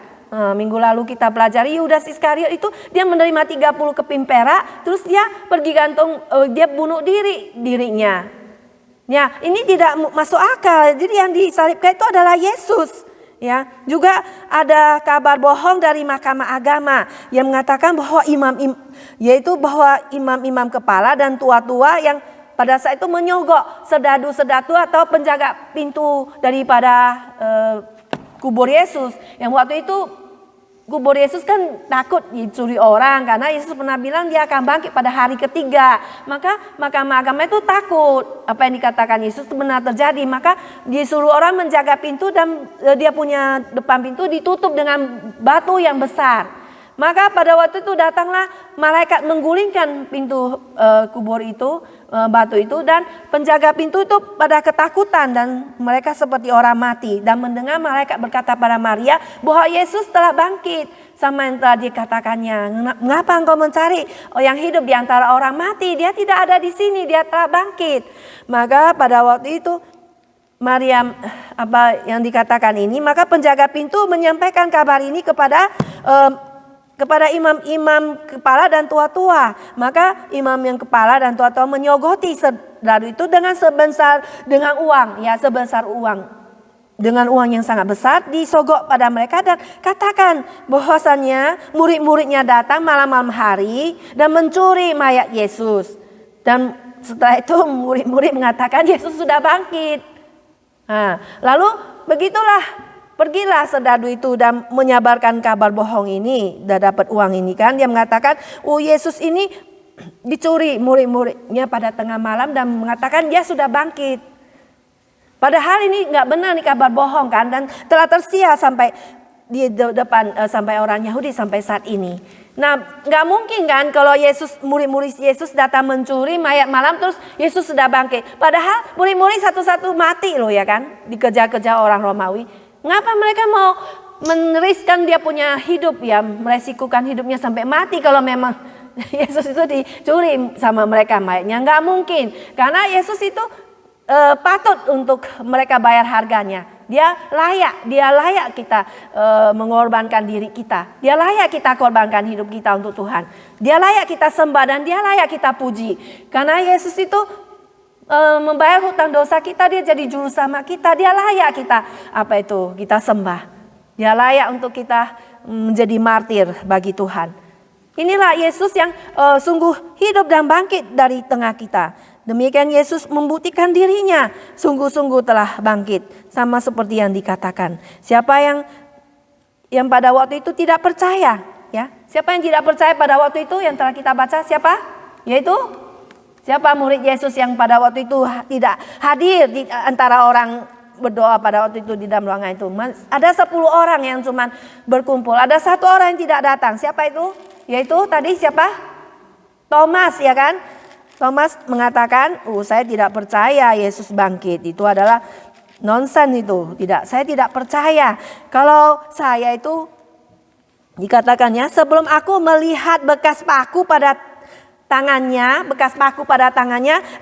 Minggu lalu kita pelajari Yudas Iskariot itu dia menerima 30 keping perak, terus dia pergi gantung, dia bunuh dirinya. Ya, ini tidak masuk akal. Jadi yang disalibkan itu adalah Yesus. Ya, juga ada kabar bohong dari Mahkamah Agama yang mengatakan bahwa imam-imam kepala dan tua-tua yang pada saat itu menyogok serdadu-serdadu atau penjaga pintu daripada kubur Yesus. Yang waktu itu kubur Yesus kan takut dicuri orang karena Yesus pernah bilang dia akan bangkit pada hari ketiga. Maka Mahkamah Agama itu takut apa yang dikatakan Yesus itu benar terjadi. Maka disuruh orang menjaga pintu dan dia punya depan pintu ditutup dengan batu yang besar. Maka pada waktu itu datanglah malaikat menggulingkan pintu kubur itu, batu itu, dan penjaga pintu itu pada ketakutan dan mereka seperti orang mati. Dan mendengar malaikat berkata pada Maria bahwa Yesus telah bangkit sama yang telah dikatakannya. Mengapa engkau mencari yang hidup di antara orang mati? Dia tidak ada di sini, dia telah bangkit. Maka pada waktu itu Maria apa yang dikatakan ini, maka penjaga pintu menyampaikan kabar ini kepada imam-imam kepala dan tua-tua. Maka imam yang kepala dan tua-tua menyogoti serdadu itu dengan uang yang sangat besar, disogok pada mereka dan katakan bahwasannya murid-muridnya datang malam-malam hari dan mencuri mayat Yesus. Dan setelah itu murid-murid mengatakan Yesus sudah bangkit. Nah, lalu pergilah serdadu itu dan menyabarkan kabar bohong ini, dah dapat uang ini kan. Dia mengatakan, oh Yesus ini dicuri murid-muridnya pada tengah malam dan mengatakan dia sudah bangkit. Padahal ini nggak benar nih, kabar bohong kan, dan telah tersiar sampai di depan sampai orang Yahudi sampai saat ini. Nah, nggak mungkin kan kalau murid-murid Yesus datang mencuri mayat malam terus Yesus sudah bangkit. Padahal murid-murid satu-satu mati loh ya kan, dikejar-kejar orang Romawi. Ngapa mereka mau meriskan dia punya hidup ya, meresikukan hidupnya sampai mati kalau memang Yesus itu dicuri sama mereka mayatnya? Nggak mungkin, karena Yesus itu patut untuk mereka bayar harganya. Dia layak kita mengorbankan diri kita. Dia layak kita korbankan hidup kita untuk Tuhan. Dia layak kita sembah dan dia layak kita puji. Karena Yesus itu membayar hutang dosa kita, dia jadi juru selamat kita, dia layak kita kita sembah. Dia layak untuk kita menjadi martir bagi Tuhan. Inilah Yesus yang sungguh hidup dan bangkit dari tengah kita. Demikian Yesus membuktikan dirinya sungguh-sungguh telah bangkit, sama seperti yang dikatakan. Siapa yang pada waktu itu tidak percaya, ya? Siapa yang tidak percaya pada waktu itu yang telah kita baca? Siapa? Yaitu siapa murid Yesus yang pada waktu itu tidak hadir di antara orang berdoa pada waktu itu di dalam ruangan itu? Ada 10 orang yang cuma berkumpul. Ada 1 orang yang tidak datang. Siapa itu? Yaitu tadi siapa? Thomas, ya kan? Thomas mengatakan, saya tidak percaya Yesus bangkit. Itu adalah nonsen itu. Saya tidak percaya. Kalau saya itu dikatakannya sebelum aku melihat bekas paku pada tangannya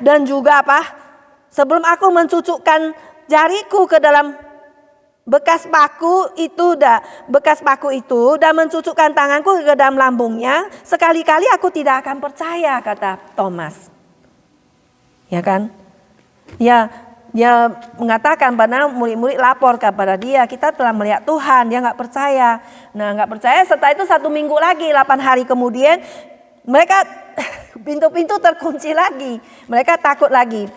dan juga sebelum aku mencucukkan jariku ke dalam bekas paku itu dan mencucukkan tanganku ke dalam lambungnya, sekali-kali aku tidak akan percaya, kata Thomas. Ya kan? Dia mengatakan pada murid-murid lapor kepada dia, kita telah melihat Tuhan, dia nggak percaya. Nah, nggak percaya. Setelah itu 1 minggu lagi, 8 hari kemudian, mereka pintu-pintu terkunci lagi. Mereka takut lagi.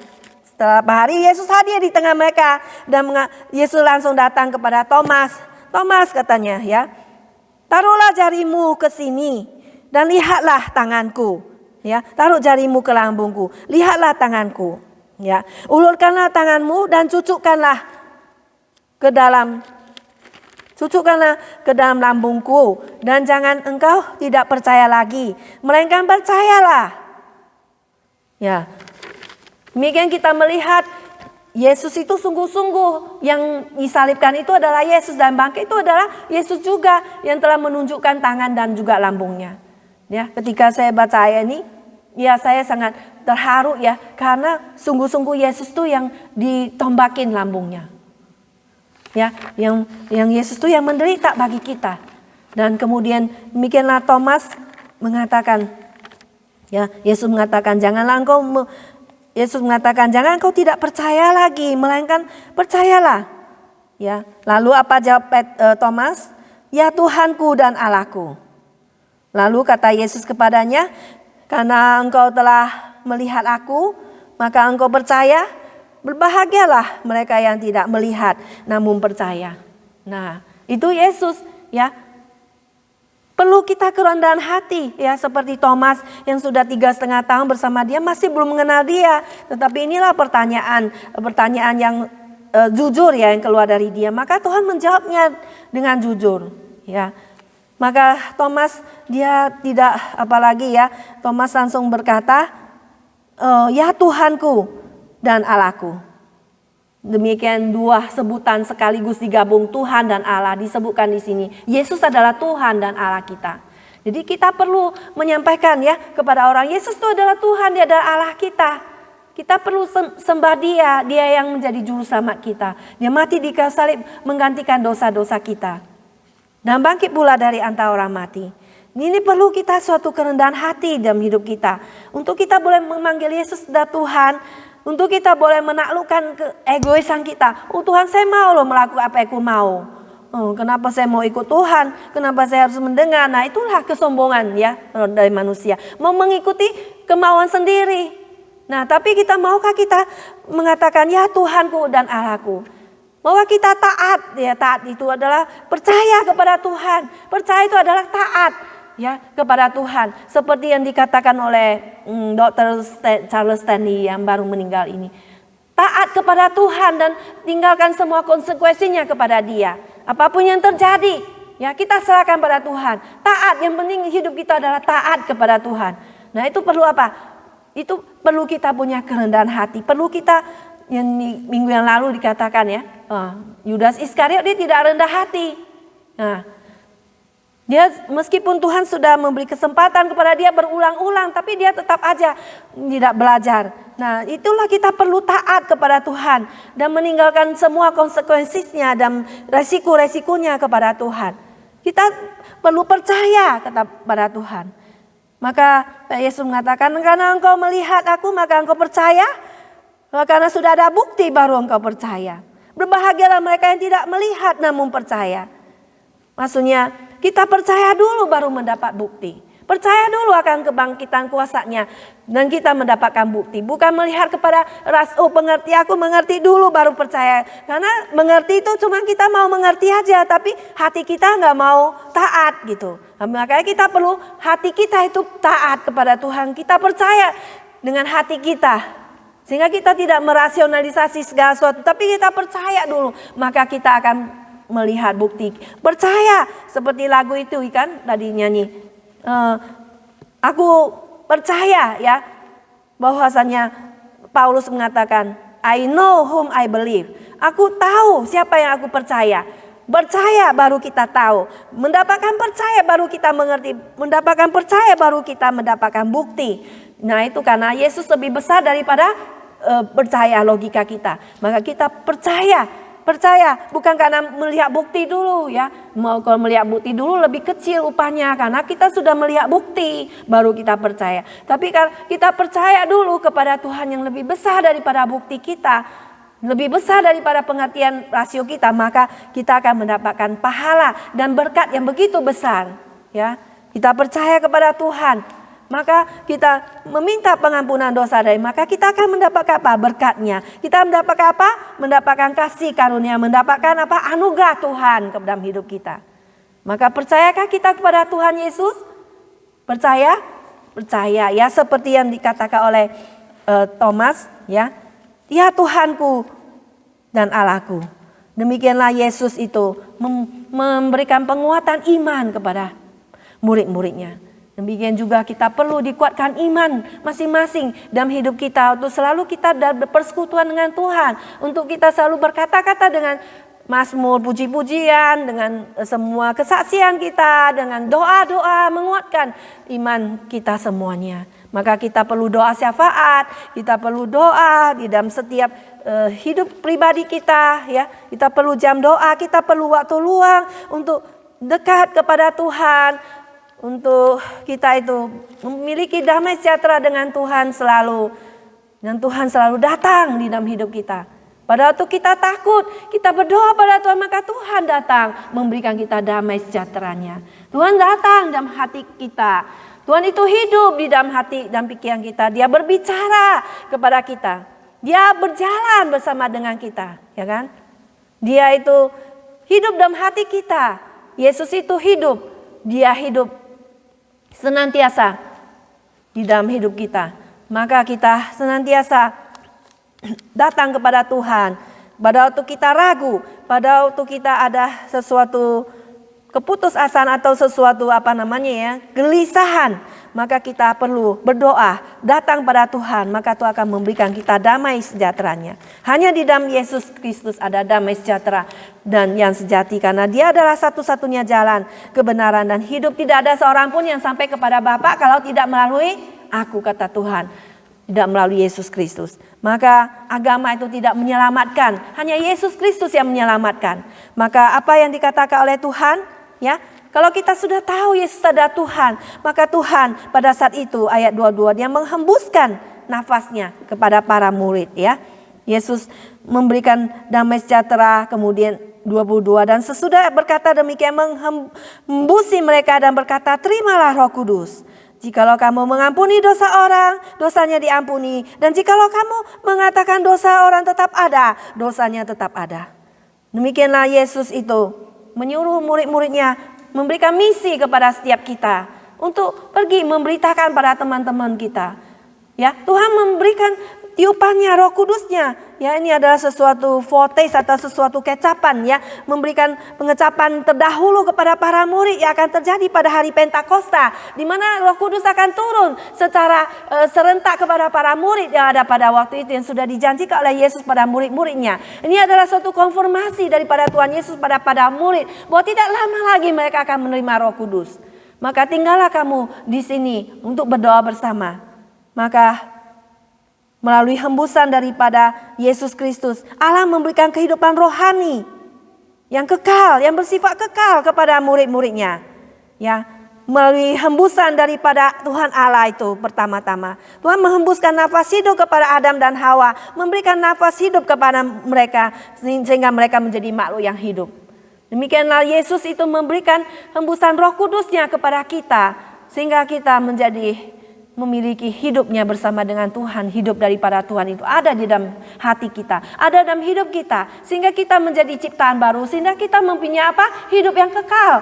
Setelah hari Yesus hadir di tengah mereka dan Yesus langsung datang kepada Thomas. Thomas katanya, ya, taruhlah jarimu ke sini dan lihatlah tanganku. Ya, taruh jarimu ke lambungku, lihatlah tanganku. Ya, ulurkanlah tanganmu dan cucukkanlah ke dalam lambungku, dan jangan engkau tidak percaya lagi, melainkan percayalah. Ya, demikian kita melihat Yesus itu sungguh-sungguh, yang disalibkan itu adalah Yesus dan bangkit itu adalah Yesus juga yang telah menunjukkan tangan dan juga lambungnya. Ya, ketika saya baca ayat ini, ya saya sangat terharu, ya, karena sungguh-sungguh Yesus tuh yang ditombakin lambungnya. Ya, yang Yesus tuh yang menderita bagi kita. Dan kemudian demikianlah Thomas mengatakan, ya, Yesus mengatakan jangan engkau tidak percaya lagi, melainkan percayalah. Ya, lalu apa jawab Thomas? Ya Tuhanku dan Allahku. Lalu kata Yesus kepadanya, karena engkau telah melihat aku, maka engkau percaya. Berbahagialah mereka yang tidak melihat namun percaya. Nah, itu Yesus, ya. Perlu kita kerendahan hati, ya, seperti Thomas yang sudah 3,5 tahun bersama dia masih belum mengenal dia. Tetapi inilah pertanyaan yang jujur, ya, yang keluar dari dia. Maka Tuhan menjawabnya dengan jujur, ya. Maka Thomas dia tidak apalagi, ya. Thomas langsung berkata, ya Tuhanku dan Allahku. Demikian 2 sebutan sekaligus digabung, Tuhan dan Allah disebutkan di sini. Yesus adalah Tuhan dan Allah kita. Jadi kita perlu menyampaikan, ya, kepada orang, Yesus itu adalah Tuhan, dia adalah Allah kita. Kita perlu sembah dia yang menjadi juru selamat kita. Dia mati di kayu salib menggantikan dosa-dosa kita. Dan bangkit pula dari antara orang mati. Ini perlu kita suatu kerendahan hati dalam hidup kita. Untuk kita boleh memanggil Yesus adalah Tuhan. Untuk kita boleh menaklukkan keegoisan kita. Oh Tuhan, saya mau loh melakukan apa yang aku mau. Kenapa saya mau ikut Tuhan? Kenapa saya harus mendengar? Nah, itulah kesombongan, ya, dari manusia. Mau mengikuti kemauan sendiri. Nah, tapi maukah kita mengatakan, ya Tuhanku dan Allahku. Maukah kita taat? Ya, taat itu adalah percaya kepada Tuhan. Percaya itu adalah taat, ya, kepada Tuhan. Seperti yang dikatakan oleh Dr. Charles Stanley yang baru meninggal ini. Taat kepada Tuhan dan tinggalkan semua konsekuensinya kepada Dia. Apapun yang terjadi, ya, kita serahkan pada Tuhan. Taat, yang penting hidup kita adalah taat kepada Tuhan. Nah, itu perlu apa? Itu perlu kita punya kerendahan hati. Perlu kita, yang minggu yang lalu dikatakan, ya, Yudas Iskariot dia tidak rendah hati. Nah, dia meskipun Tuhan sudah memberi kesempatan kepada dia berulang-ulang, tapi dia tetap aja tidak belajar. Nah, itulah kita perlu taat kepada Tuhan dan meninggalkan semua konsekuensinya dan resiko-resikonya kepada Tuhan. Kita perlu percaya kepada Tuhan. Maka Yesus mengatakan, karena engkau melihat aku, maka engkau percaya. Karena sudah ada bukti baru engkau percaya. Berbahagialah mereka yang tidak melihat namun percaya. Maksudnya kita percaya dulu baru mendapat bukti. Percaya dulu akan kebangkitan kuasa-Nya dan kita mendapatkan bukti. Bukan melihat kepada pengerti, aku mengerti dulu baru percaya. Karena mengerti itu cuma kita mau mengerti aja, tapi hati kita nggak mau taat gitu. Makanya kita perlu hati kita itu taat kepada Tuhan. Kita percaya dengan hati kita. Sehingga kita tidak merasionalisasi segala sesuatu, tapi kita percaya dulu. Maka kita akan melihat bukti. Percaya seperti lagu itu kan tadi nyanyi. Aku percaya ya bahwasanya Paulus mengatakan I know whom I believe. Aku tahu siapa yang aku percaya. Percaya baru kita tahu. Mendapatkan percaya baru kita mengerti. Mendapatkan percaya baru kita mendapatkan bukti. Nah itu karena Yesus lebih besar daripada percaya logika kita. Maka kita percaya bukan karena melihat bukti dulu ya. Kalau melihat bukti dulu lebih kecil upahnya karena kita sudah melihat bukti baru kita percaya. Tapi kalau kita percaya dulu kepada Tuhan yang lebih besar daripada bukti kita, lebih besar daripada pengertian rasio kita, maka kita akan mendapatkan pahala dan berkat yang begitu besar ya. Kita percaya kepada Tuhan. Maka kita meminta pengampunan dosa dari, maka kita akan mendapatkan apa? Berkatnya. Kita mendapatkan apa? Mendapatkan kasih karunia, mendapatkan apa? Anugerah Tuhan ke dalam hidup kita. Maka percayakah kita kepada Tuhan Yesus? Percaya? Percaya ya, seperti yang dikatakan oleh Thomas ya. Ya Tuhanku dan Allahku. Demikianlah Yesus itu memberikan penguatan iman kepada murid-muridnya. Demikian juga kita perlu dikuatkan iman masing-masing dalam hidup kita untuk selalu kita bersekutuan dengan Tuhan, untuk kita selalu berkata-kata dengan mazmur, puji-pujian, dengan semua kesaksian kita, dengan doa-doa menguatkan iman kita semuanya. Maka kita perlu doa syafaat, kita perlu doa di dalam setiap hidup pribadi kita ya. Kita perlu jam doa, kita perlu waktu luang untuk dekat kepada Tuhan. Untuk kita itu memiliki damai sejahtera dengan Tuhan selalu. Dan Tuhan selalu datang di dalam hidup kita. Pada waktu kita takut, kita berdoa pada Tuhan, maka Tuhan datang memberikan kita damai sejahteranya. Tuhan datang dalam hati kita. Tuhan itu hidup di dalam hati dan pikiran kita. Dia berbicara kepada kita. Dia berjalan bersama dengan kita, ya kan? Dia itu hidup dalam hati kita. Yesus itu hidup. Dia hidup senantiasa di dalam hidup kita. Maka kita senantiasa datang kepada Tuhan. Pada waktu kita ragu, pada waktu kita ada sesuatu keputusasaan atau sesuatu gelisahan, maka kita perlu berdoa, datang pada Tuhan, maka Tuhan akan memberikan kita damai sejahteranya. Hanya di dalam Yesus Kristus ada damai sejahtera dan yang sejati, karena Dia adalah satu-satunya jalan, kebenaran dan hidup. Tidak ada seorang pun yang sampai kepada Bapa kalau tidak melalui aku, kata Tuhan. Tidak melalui Yesus Kristus. Maka agama itu tidak menyelamatkan. Hanya Yesus Kristus yang menyelamatkan. Maka apa yang dikatakan oleh Tuhan, ya, kalau kita sudah tahu Yesus adalah Tuhan, maka Tuhan pada saat itu ayat 22 Dia menghembuskan nafasnya kepada para murid ya. Yesus memberikan damai sejahtera, kemudian 22, dan sesudah berkata demikian menghembusi mereka dan berkata, terimalah Roh Kudus. Jikalau kamu mengampuni dosa orang, dosanya diampuni. Dan jikalau kamu mengatakan dosa orang tetap ada, dosanya tetap ada. Demikianlah Yesus itu menyuruh murid-muridnya, memberikan misi kepada setiap kita untuk pergi memberitakan pada teman-teman kita. Ya, Tuhan memberikan tiupannya, Roh Kudusnya. Ya, ini adalah sesuatu foretaste atau sesuatu kecapan ya, memberikan pengecapan terdahulu kepada para murid yang akan terjadi pada hari Pentakosta, di mana Roh Kudus akan turun secara serentak kepada para murid yang ada pada waktu itu, yang sudah dijanjikan oleh Yesus pada murid-muridnya. Ini adalah suatu konfirmasi daripada Tuhan Yesus pada murid bahwa tidak lama lagi mereka akan menerima Roh Kudus. Maka tinggallah kamu di sini untuk berdoa bersama. Maka melalui hembusan daripada Yesus Kristus, Allah memberikan kehidupan rohani yang kekal, yang bersifat kekal kepada murid-muridnya. Ya, melalui hembusan daripada Tuhan Allah itu pertama-tama. Tuhan menghembuskan nafas hidup kepada Adam dan Hawa, memberikan nafas hidup kepada mereka sehingga mereka menjadi makhluk yang hidup. Demikianlah Yesus itu memberikan hembusan Roh Kudusnya kepada kita sehingga kita menjadi memiliki hidupnya bersama dengan Tuhan. Hidup daripada Tuhan itu ada di dalam hati kita, ada dalam hidup kita, sehingga kita menjadi ciptaan baru, sehingga kita mempunyai apa? Hidup yang kekal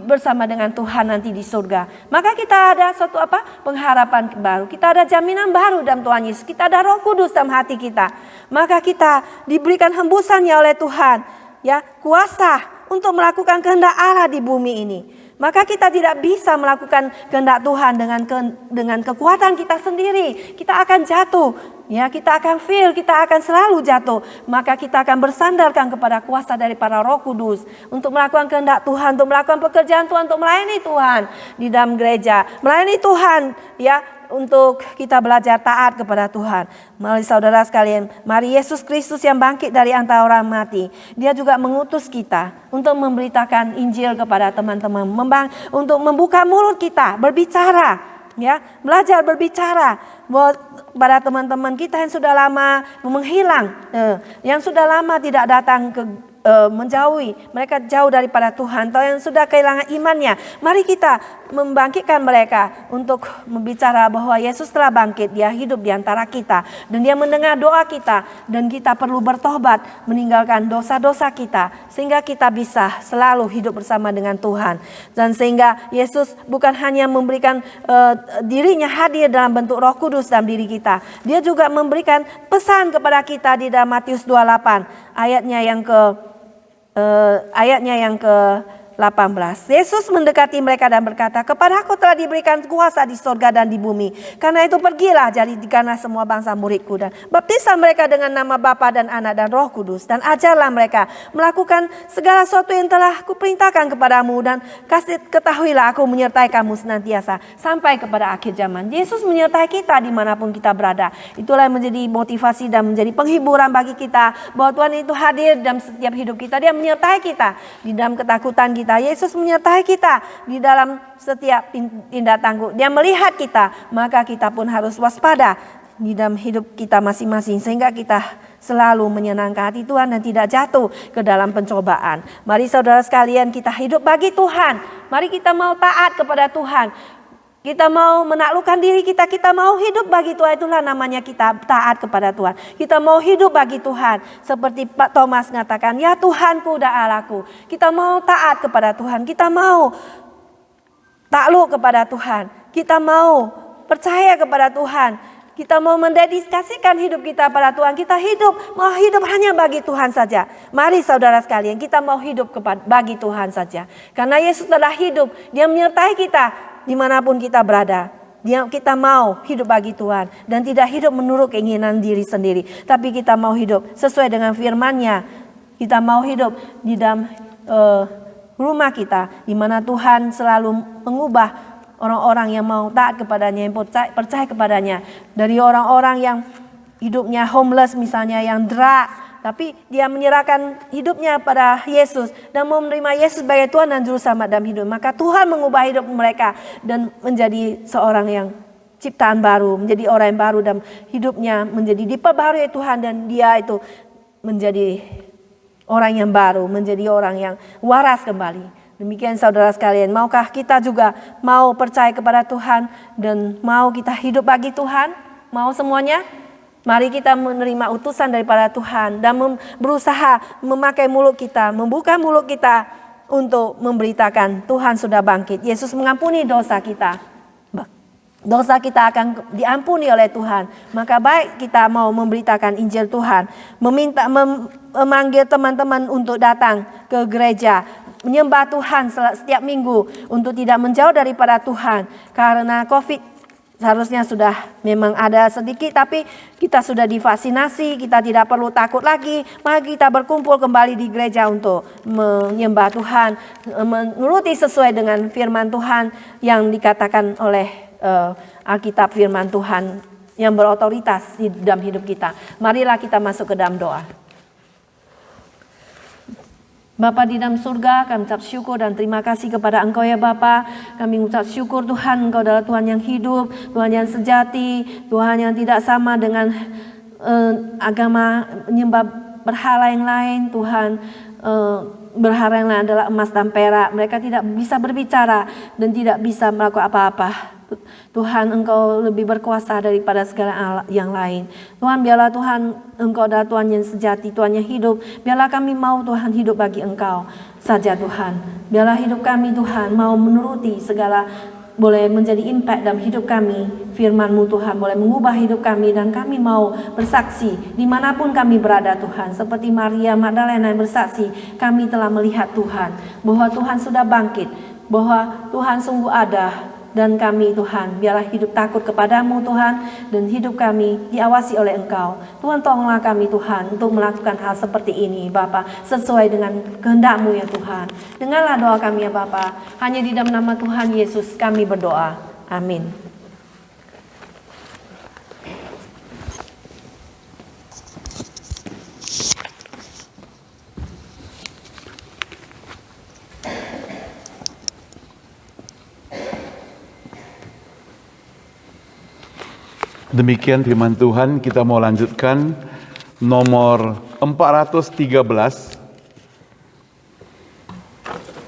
bersama dengan Tuhan nanti di surga. Maka kita ada suatu pengharapan baru, kita ada jaminan baru dalam Tuhan Yesus, kita ada Roh Kudus dalam hati kita. Maka kita diberikan hembusannya oleh Tuhan, ya, kuasa untuk melakukan kehendak Allah di bumi ini. Maka kita tidak bisa melakukan kehendak Tuhan dengan kekuatan kita sendiri. Kita akan jatuh, ya, kita akan fail, kita akan selalu jatuh. Maka kita akan bersandarkan kepada kuasa daripada Roh Kudus untuk melakukan kehendak Tuhan, untuk melakukan pekerjaan Tuhan, untuk melayani Tuhan di dalam gereja, melayani Tuhan, ya, untuk kita belajar taat kepada Tuhan. Mari saudara sekalian, mari Yesus Kristus yang bangkit dari antara orang mati, Dia juga mengutus kita untuk memberitakan Injil kepada teman-teman, untuk membuka mulut kita, berbicara, ya, belajar berbicara buat pada teman-teman kita yang sudah lama menghilang, yang sudah lama tidak datang ke menjauhi, mereka jauh daripada Tuhan, atau yang sudah kehilangan imannya. Mari kita membangkitkan mereka untuk membicara bahwa Yesus telah bangkit, Dia hidup di antara kita, dan Dia mendengar doa kita, dan kita perlu bertobat, meninggalkan dosa-dosa kita, sehingga kita bisa selalu hidup bersama dengan Tuhan. Dan sehingga Yesus bukan hanya memberikan dirinya hadir dalam bentuk Roh Kudus dalam diri kita, Dia juga memberikan pesan kepada kita di dalam Matius 28 ayatnya yang ke-18. Yesus mendekati mereka dan berkata, "Kepadaku telah diberikan kuasa di sorga dan di bumi. Karena itu pergilah, jadikanlah semua bangsa muridku, dan baptislah mereka dengan nama Bapa dan Anak dan Roh Kudus, dan ajarlah mereka melakukan segala sesuatu yang telah kuperintahkan kepadamu, dan ketahuilah aku menyertai kamu senantiasa sampai kepada akhir zaman." Yesus menyertai kita dimanapun kita berada. Itulah yang menjadi motivasi dan menjadi penghiburan bagi kita, bahwa Tuhan itu hadir dalam setiap hidup kita. Dia menyertai kita di dalam ketakutan kita. Yesus menyertai kita di dalam setiap tindak tanduk. Dia melihat kita, maka kita pun harus waspada di dalam hidup kita masing-masing, sehingga kita selalu menyenangkan hati Tuhan dan tidak jatuh ke dalam pencobaan. Mari saudara sekalian, kita hidup bagi Tuhan. Mari kita mau taat kepada Tuhan. Kita mau menaklukkan diri kita, kita mau hidup bagi Tuhan. Itulah namanya kita taat kepada Tuhan. Kita mau hidup bagi Tuhan. Seperti Pak Thomas mengatakan, "Ya Tuhanku dan Allahku." Kita mau taat kepada Tuhan. Kita mau takluk kepada Tuhan. Kita mau percaya kepada Tuhan. Kita mau mendedikasikan hidup kita pada Tuhan. Kita mau hidup hanya bagi Tuhan saja. Mari saudara sekalian, kita mau hidup bagi Tuhan saja. Karena Yesus telah hidup, Dia menyertai kita dimanapun kita berada. Kita mau hidup bagi Tuhan dan tidak hidup menurut keinginan diri sendiri, tapi kita mau hidup sesuai dengan firman-Nya. Kita mau hidup di dalam rumah kita, di mana Tuhan selalu mengubah orang-orang yang mau taat kepadanya, yang percaya kepadanya, dari orang-orang yang hidupnya homeless misalnya, yang drak, tapi dia menyerahkan hidupnya pada Yesus dan mau menerima Yesus sebagai Tuhan dan Juru Selamat dalam hidup. Maka Tuhan mengubah hidup mereka dan menjadi seorang yang ciptaan baru, menjadi orang yang baru dan hidupnya menjadi diperbarui Tuhan, dan dia itu menjadi orang yang baru, menjadi orang yang waras kembali. Demikian saudara sekalian, maukah kita juga mau percaya kepada Tuhan dan mau kita hidup bagi Tuhan? Mau semuanya? Mari kita menerima utusan daripada Tuhan dan berusaha memakai mulut kita, membuka mulut kita untuk memberitakan Tuhan sudah bangkit. Yesus mengampuni dosa kita. Dosa kita akan diampuni oleh Tuhan. Maka baik kita mau memberitakan Injil Tuhan, memanggil teman-teman untuk datang ke gereja, menyembah Tuhan setiap minggu, untuk tidak menjauh daripada Tuhan. Karena COVID seharusnya sudah memang ada sedikit, tapi kita sudah divaksinasi, kita tidak perlu takut lagi. Mari kita berkumpul kembali di gereja untuk menyembah Tuhan, menuruti sesuai dengan firman Tuhan yang dikatakan oleh Alkitab, firman Tuhan yang berotoritas di dalam hidup kita. Marilah kita masuk ke dalam doa. Bapa di dalam surga, kami ucap syukur dan terima kasih kepada Engkau ya Bapa. Kami ucap syukur Tuhan, Engkau adalah Tuhan yang hidup, Tuhan yang sejati, Tuhan yang tidak sama dengan agama menyembah berhala yang lain. Tuhan, berhala yang lain adalah emas dan perak. Mereka tidak bisa berbicara dan tidak bisa melakukan apa-apa. Tuhan, Engkau lebih berkuasa daripada segala yang lain. Tuhan, biarlah Tuhan, Engkau adalah Tuhan yang sejati, Tuhan yang hidup. Biarlah kami mau Tuhan hidup bagi Engkau saja Tuhan. Biarlah hidup kami Tuhan mau menuruti segala, boleh menjadi impact dalam hidup kami. Firman-Mu Tuhan boleh mengubah hidup kami, dan kami mau bersaksi dimanapun kami berada Tuhan. Seperti Maria Magdalena yang bersaksi, kami telah melihat Tuhan, bahwa Tuhan sudah bangkit, bahwa Tuhan sungguh ada. Dan kami Tuhan, biarlah hidup takut kepadamu Tuhan, dan hidup kami diawasi oleh Engkau. Tuhan, tolonglah kami Tuhan untuk melakukan hal seperti ini Bapa, sesuai dengan kehendak-Mu ya Tuhan. Dengarlah doa kami ya Bapa, hanya di dalam nama Tuhan Yesus kami berdoa. Amin. Demikian firman Tuhan, kita mau lanjutkan nomor 413.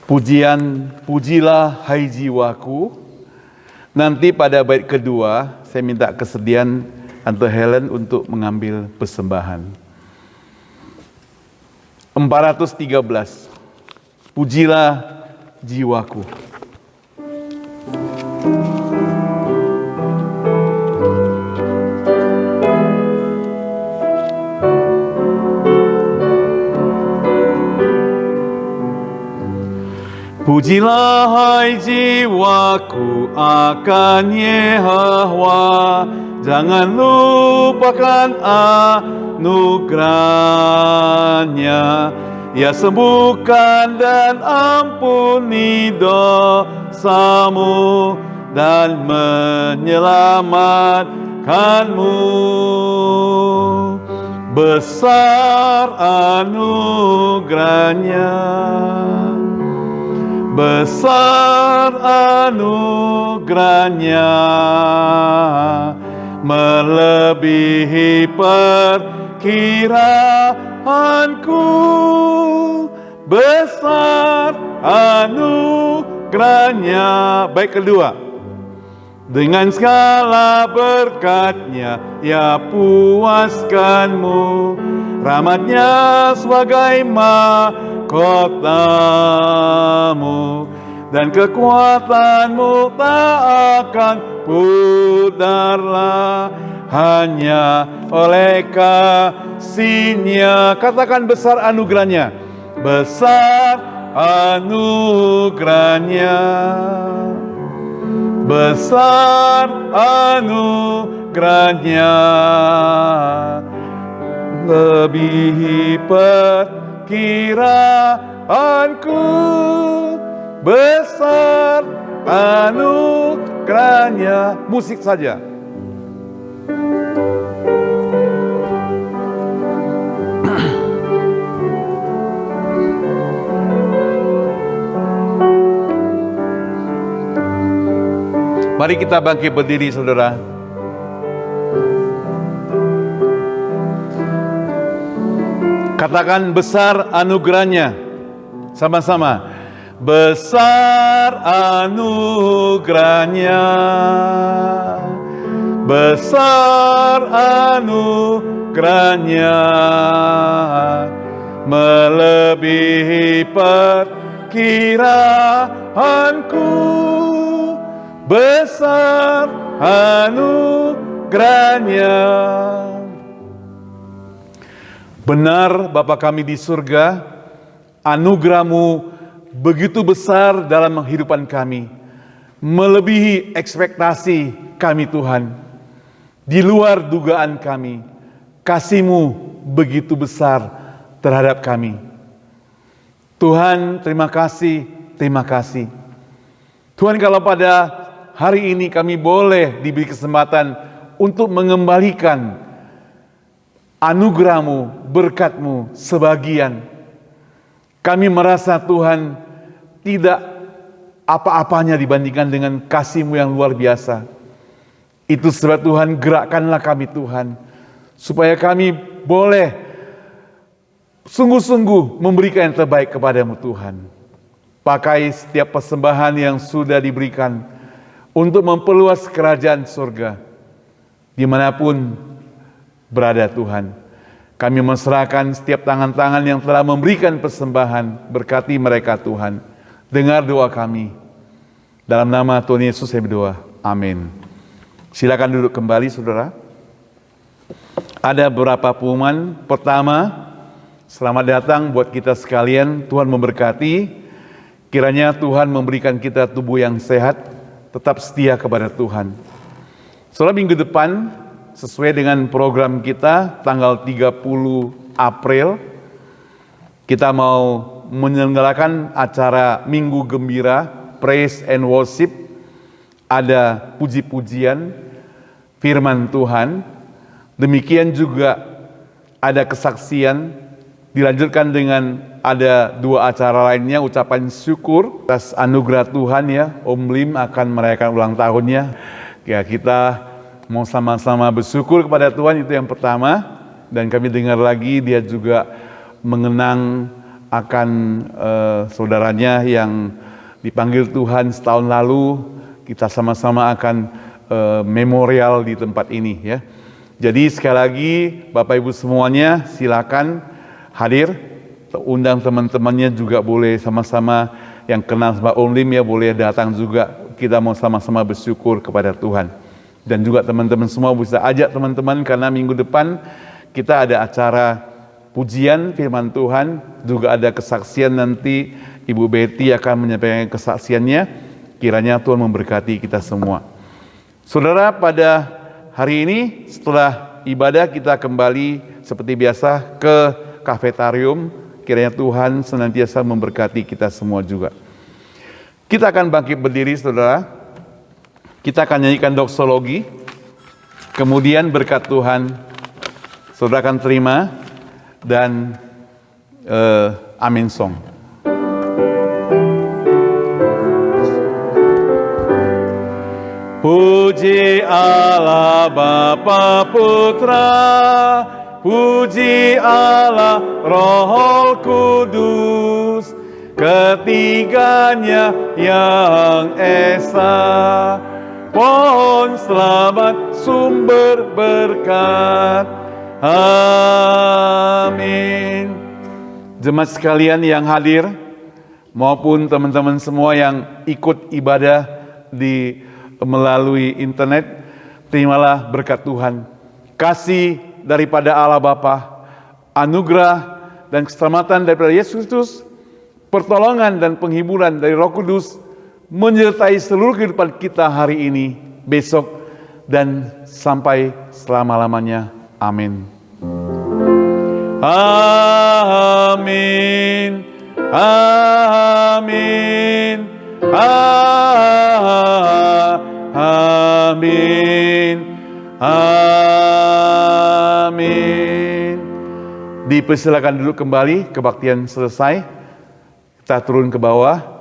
Pujian, pujilah hai jiwaku. Nanti pada bait kedua, saya minta kesediaan Tante Helen untuk mengambil persembahan. 413. Pujilah jiwaku. Pujilah hai jiwaku akan Yehova, jangan lupakan anugerahnya. Ia sembuhkan dan ampuni dosamu dan menyelamatkanmu. Besar anugerahnya, besar anugerahnya, melebihi perkiraanku. Besar anugerahnya. Baik kedua, dengan segala berkat-Nya Ia puaskanmu, rahmat-Nya sebagai mahkotamu, dan kekuatanmu tak akan pudarlah, hanya oleh kasih-Nya. Katakan besar anugerahnya, besar anugerahnya, besar anugerahnya, lebihi perkiraanku. Besar anugerahnya. Musik saja. Mari kita bangkit berdiri, saudara. Katakan besar anugerahnya sama-sama. Besar anugerahnya, besar anugerahnya, melebihi perkiraanku. Besar anugerahnya. Benar Bapa kami di surga, anugerah-Mu begitu besar dalam kehidupan kami, melebihi ekspektasi kami Tuhan, di luar dugaan kami. Kasih-Mu begitu besar terhadap kami. Tuhan, terima kasih, terima kasih. Tuhan, kalau pada hari ini kami boleh diberi kesempatan untuk mengembalikan anugerah-Mu, berkat-Mu sebagian. Kami merasa Tuhan tidak apa-apanya dibandingkan dengan kasih-Mu yang luar biasa. Itu sebab Tuhan, gerakkanlah kami Tuhan, supaya kami boleh sungguh-sungguh memberikan yang terbaik kepadamu Tuhan. Pakai setiap persembahan yang sudah diberikan untuk memperluas kerajaan surga dimanapun berada Tuhan. Kami menserahkan setiap tangan-tangan yang telah memberikan persembahan, berkati mereka Tuhan. Dengar doa kami. Dalam nama Tuhan Yesus saya berdoa. Amin. Silakan duduk kembali saudara. Ada beberapa pengumuman. Pertama, selamat datang buat kita sekalian. Tuhan memberkati. Kiranya Tuhan memberikan kita tubuh yang sehat, tetap setia kepada Tuhan. Saudara, minggu depan sesuai dengan program kita tanggal 30 April kita mau menyelenggarakan acara Minggu Gembira, Praise and Worship. Ada puji-pujian firman Tuhan. Demikian juga ada kesaksian. Dilanjutkan dengan ada 2 acara lainnya, ucapan syukur atas anugerah Tuhan ya. Om Lim akan merayakan ulang tahunnya. Ya, kita mau sama-sama bersyukur kepada Tuhan, itu yang pertama. Dan kami dengar lagi dia juga mengenang akan saudaranya yang dipanggil Tuhan setahun lalu. Kita sama-sama akan memorial di tempat ini ya. Jadi sekali lagi Bapak Ibu semuanya silakan hadir, undang teman-temannya juga boleh sama-sama yang kenal sama Om Lim ya boleh datang juga. Kita mau sama-sama bersyukur kepada Tuhan. Dan juga teman-teman semua bisa ajak teman-teman karena minggu depan kita ada acara pujian firman Tuhan, juga ada kesaksian nanti Ibu Betty akan menyampaikan kesaksiannya. Kiranya Tuhan memberkati kita semua. Saudara, pada hari ini setelah ibadah kita kembali seperti biasa ke kafetarium. Kiranya Tuhan senantiasa memberkati kita semua juga. Kita akan bangkit berdiri saudara. Kita akan nyanyikan doksologi. Kemudian berkat Tuhan saudara akan terima dan amin song. Puji Allah Bapa Putra, puji Allah Roh Kudus, ketiganya yang esa. Pohon selamat sumber berkat. Amin. Jemaat sekalian yang hadir maupun teman-teman semua yang ikut ibadah di melalui internet, terimalah berkat Tuhan. Kasih daripada Allah Bapa, anugerah dan keselamatan daripada Yesus Kristus, pertolongan dan penghiburan dari Roh Kudus menyertai seluruh kehidupan kita hari ini, besok, dan sampai selama-lamanya. Amin. Amin. Amin. Amin. Amin. Dipersilakan duduk kembali, kebaktian selesai. Kita turun ke bawah.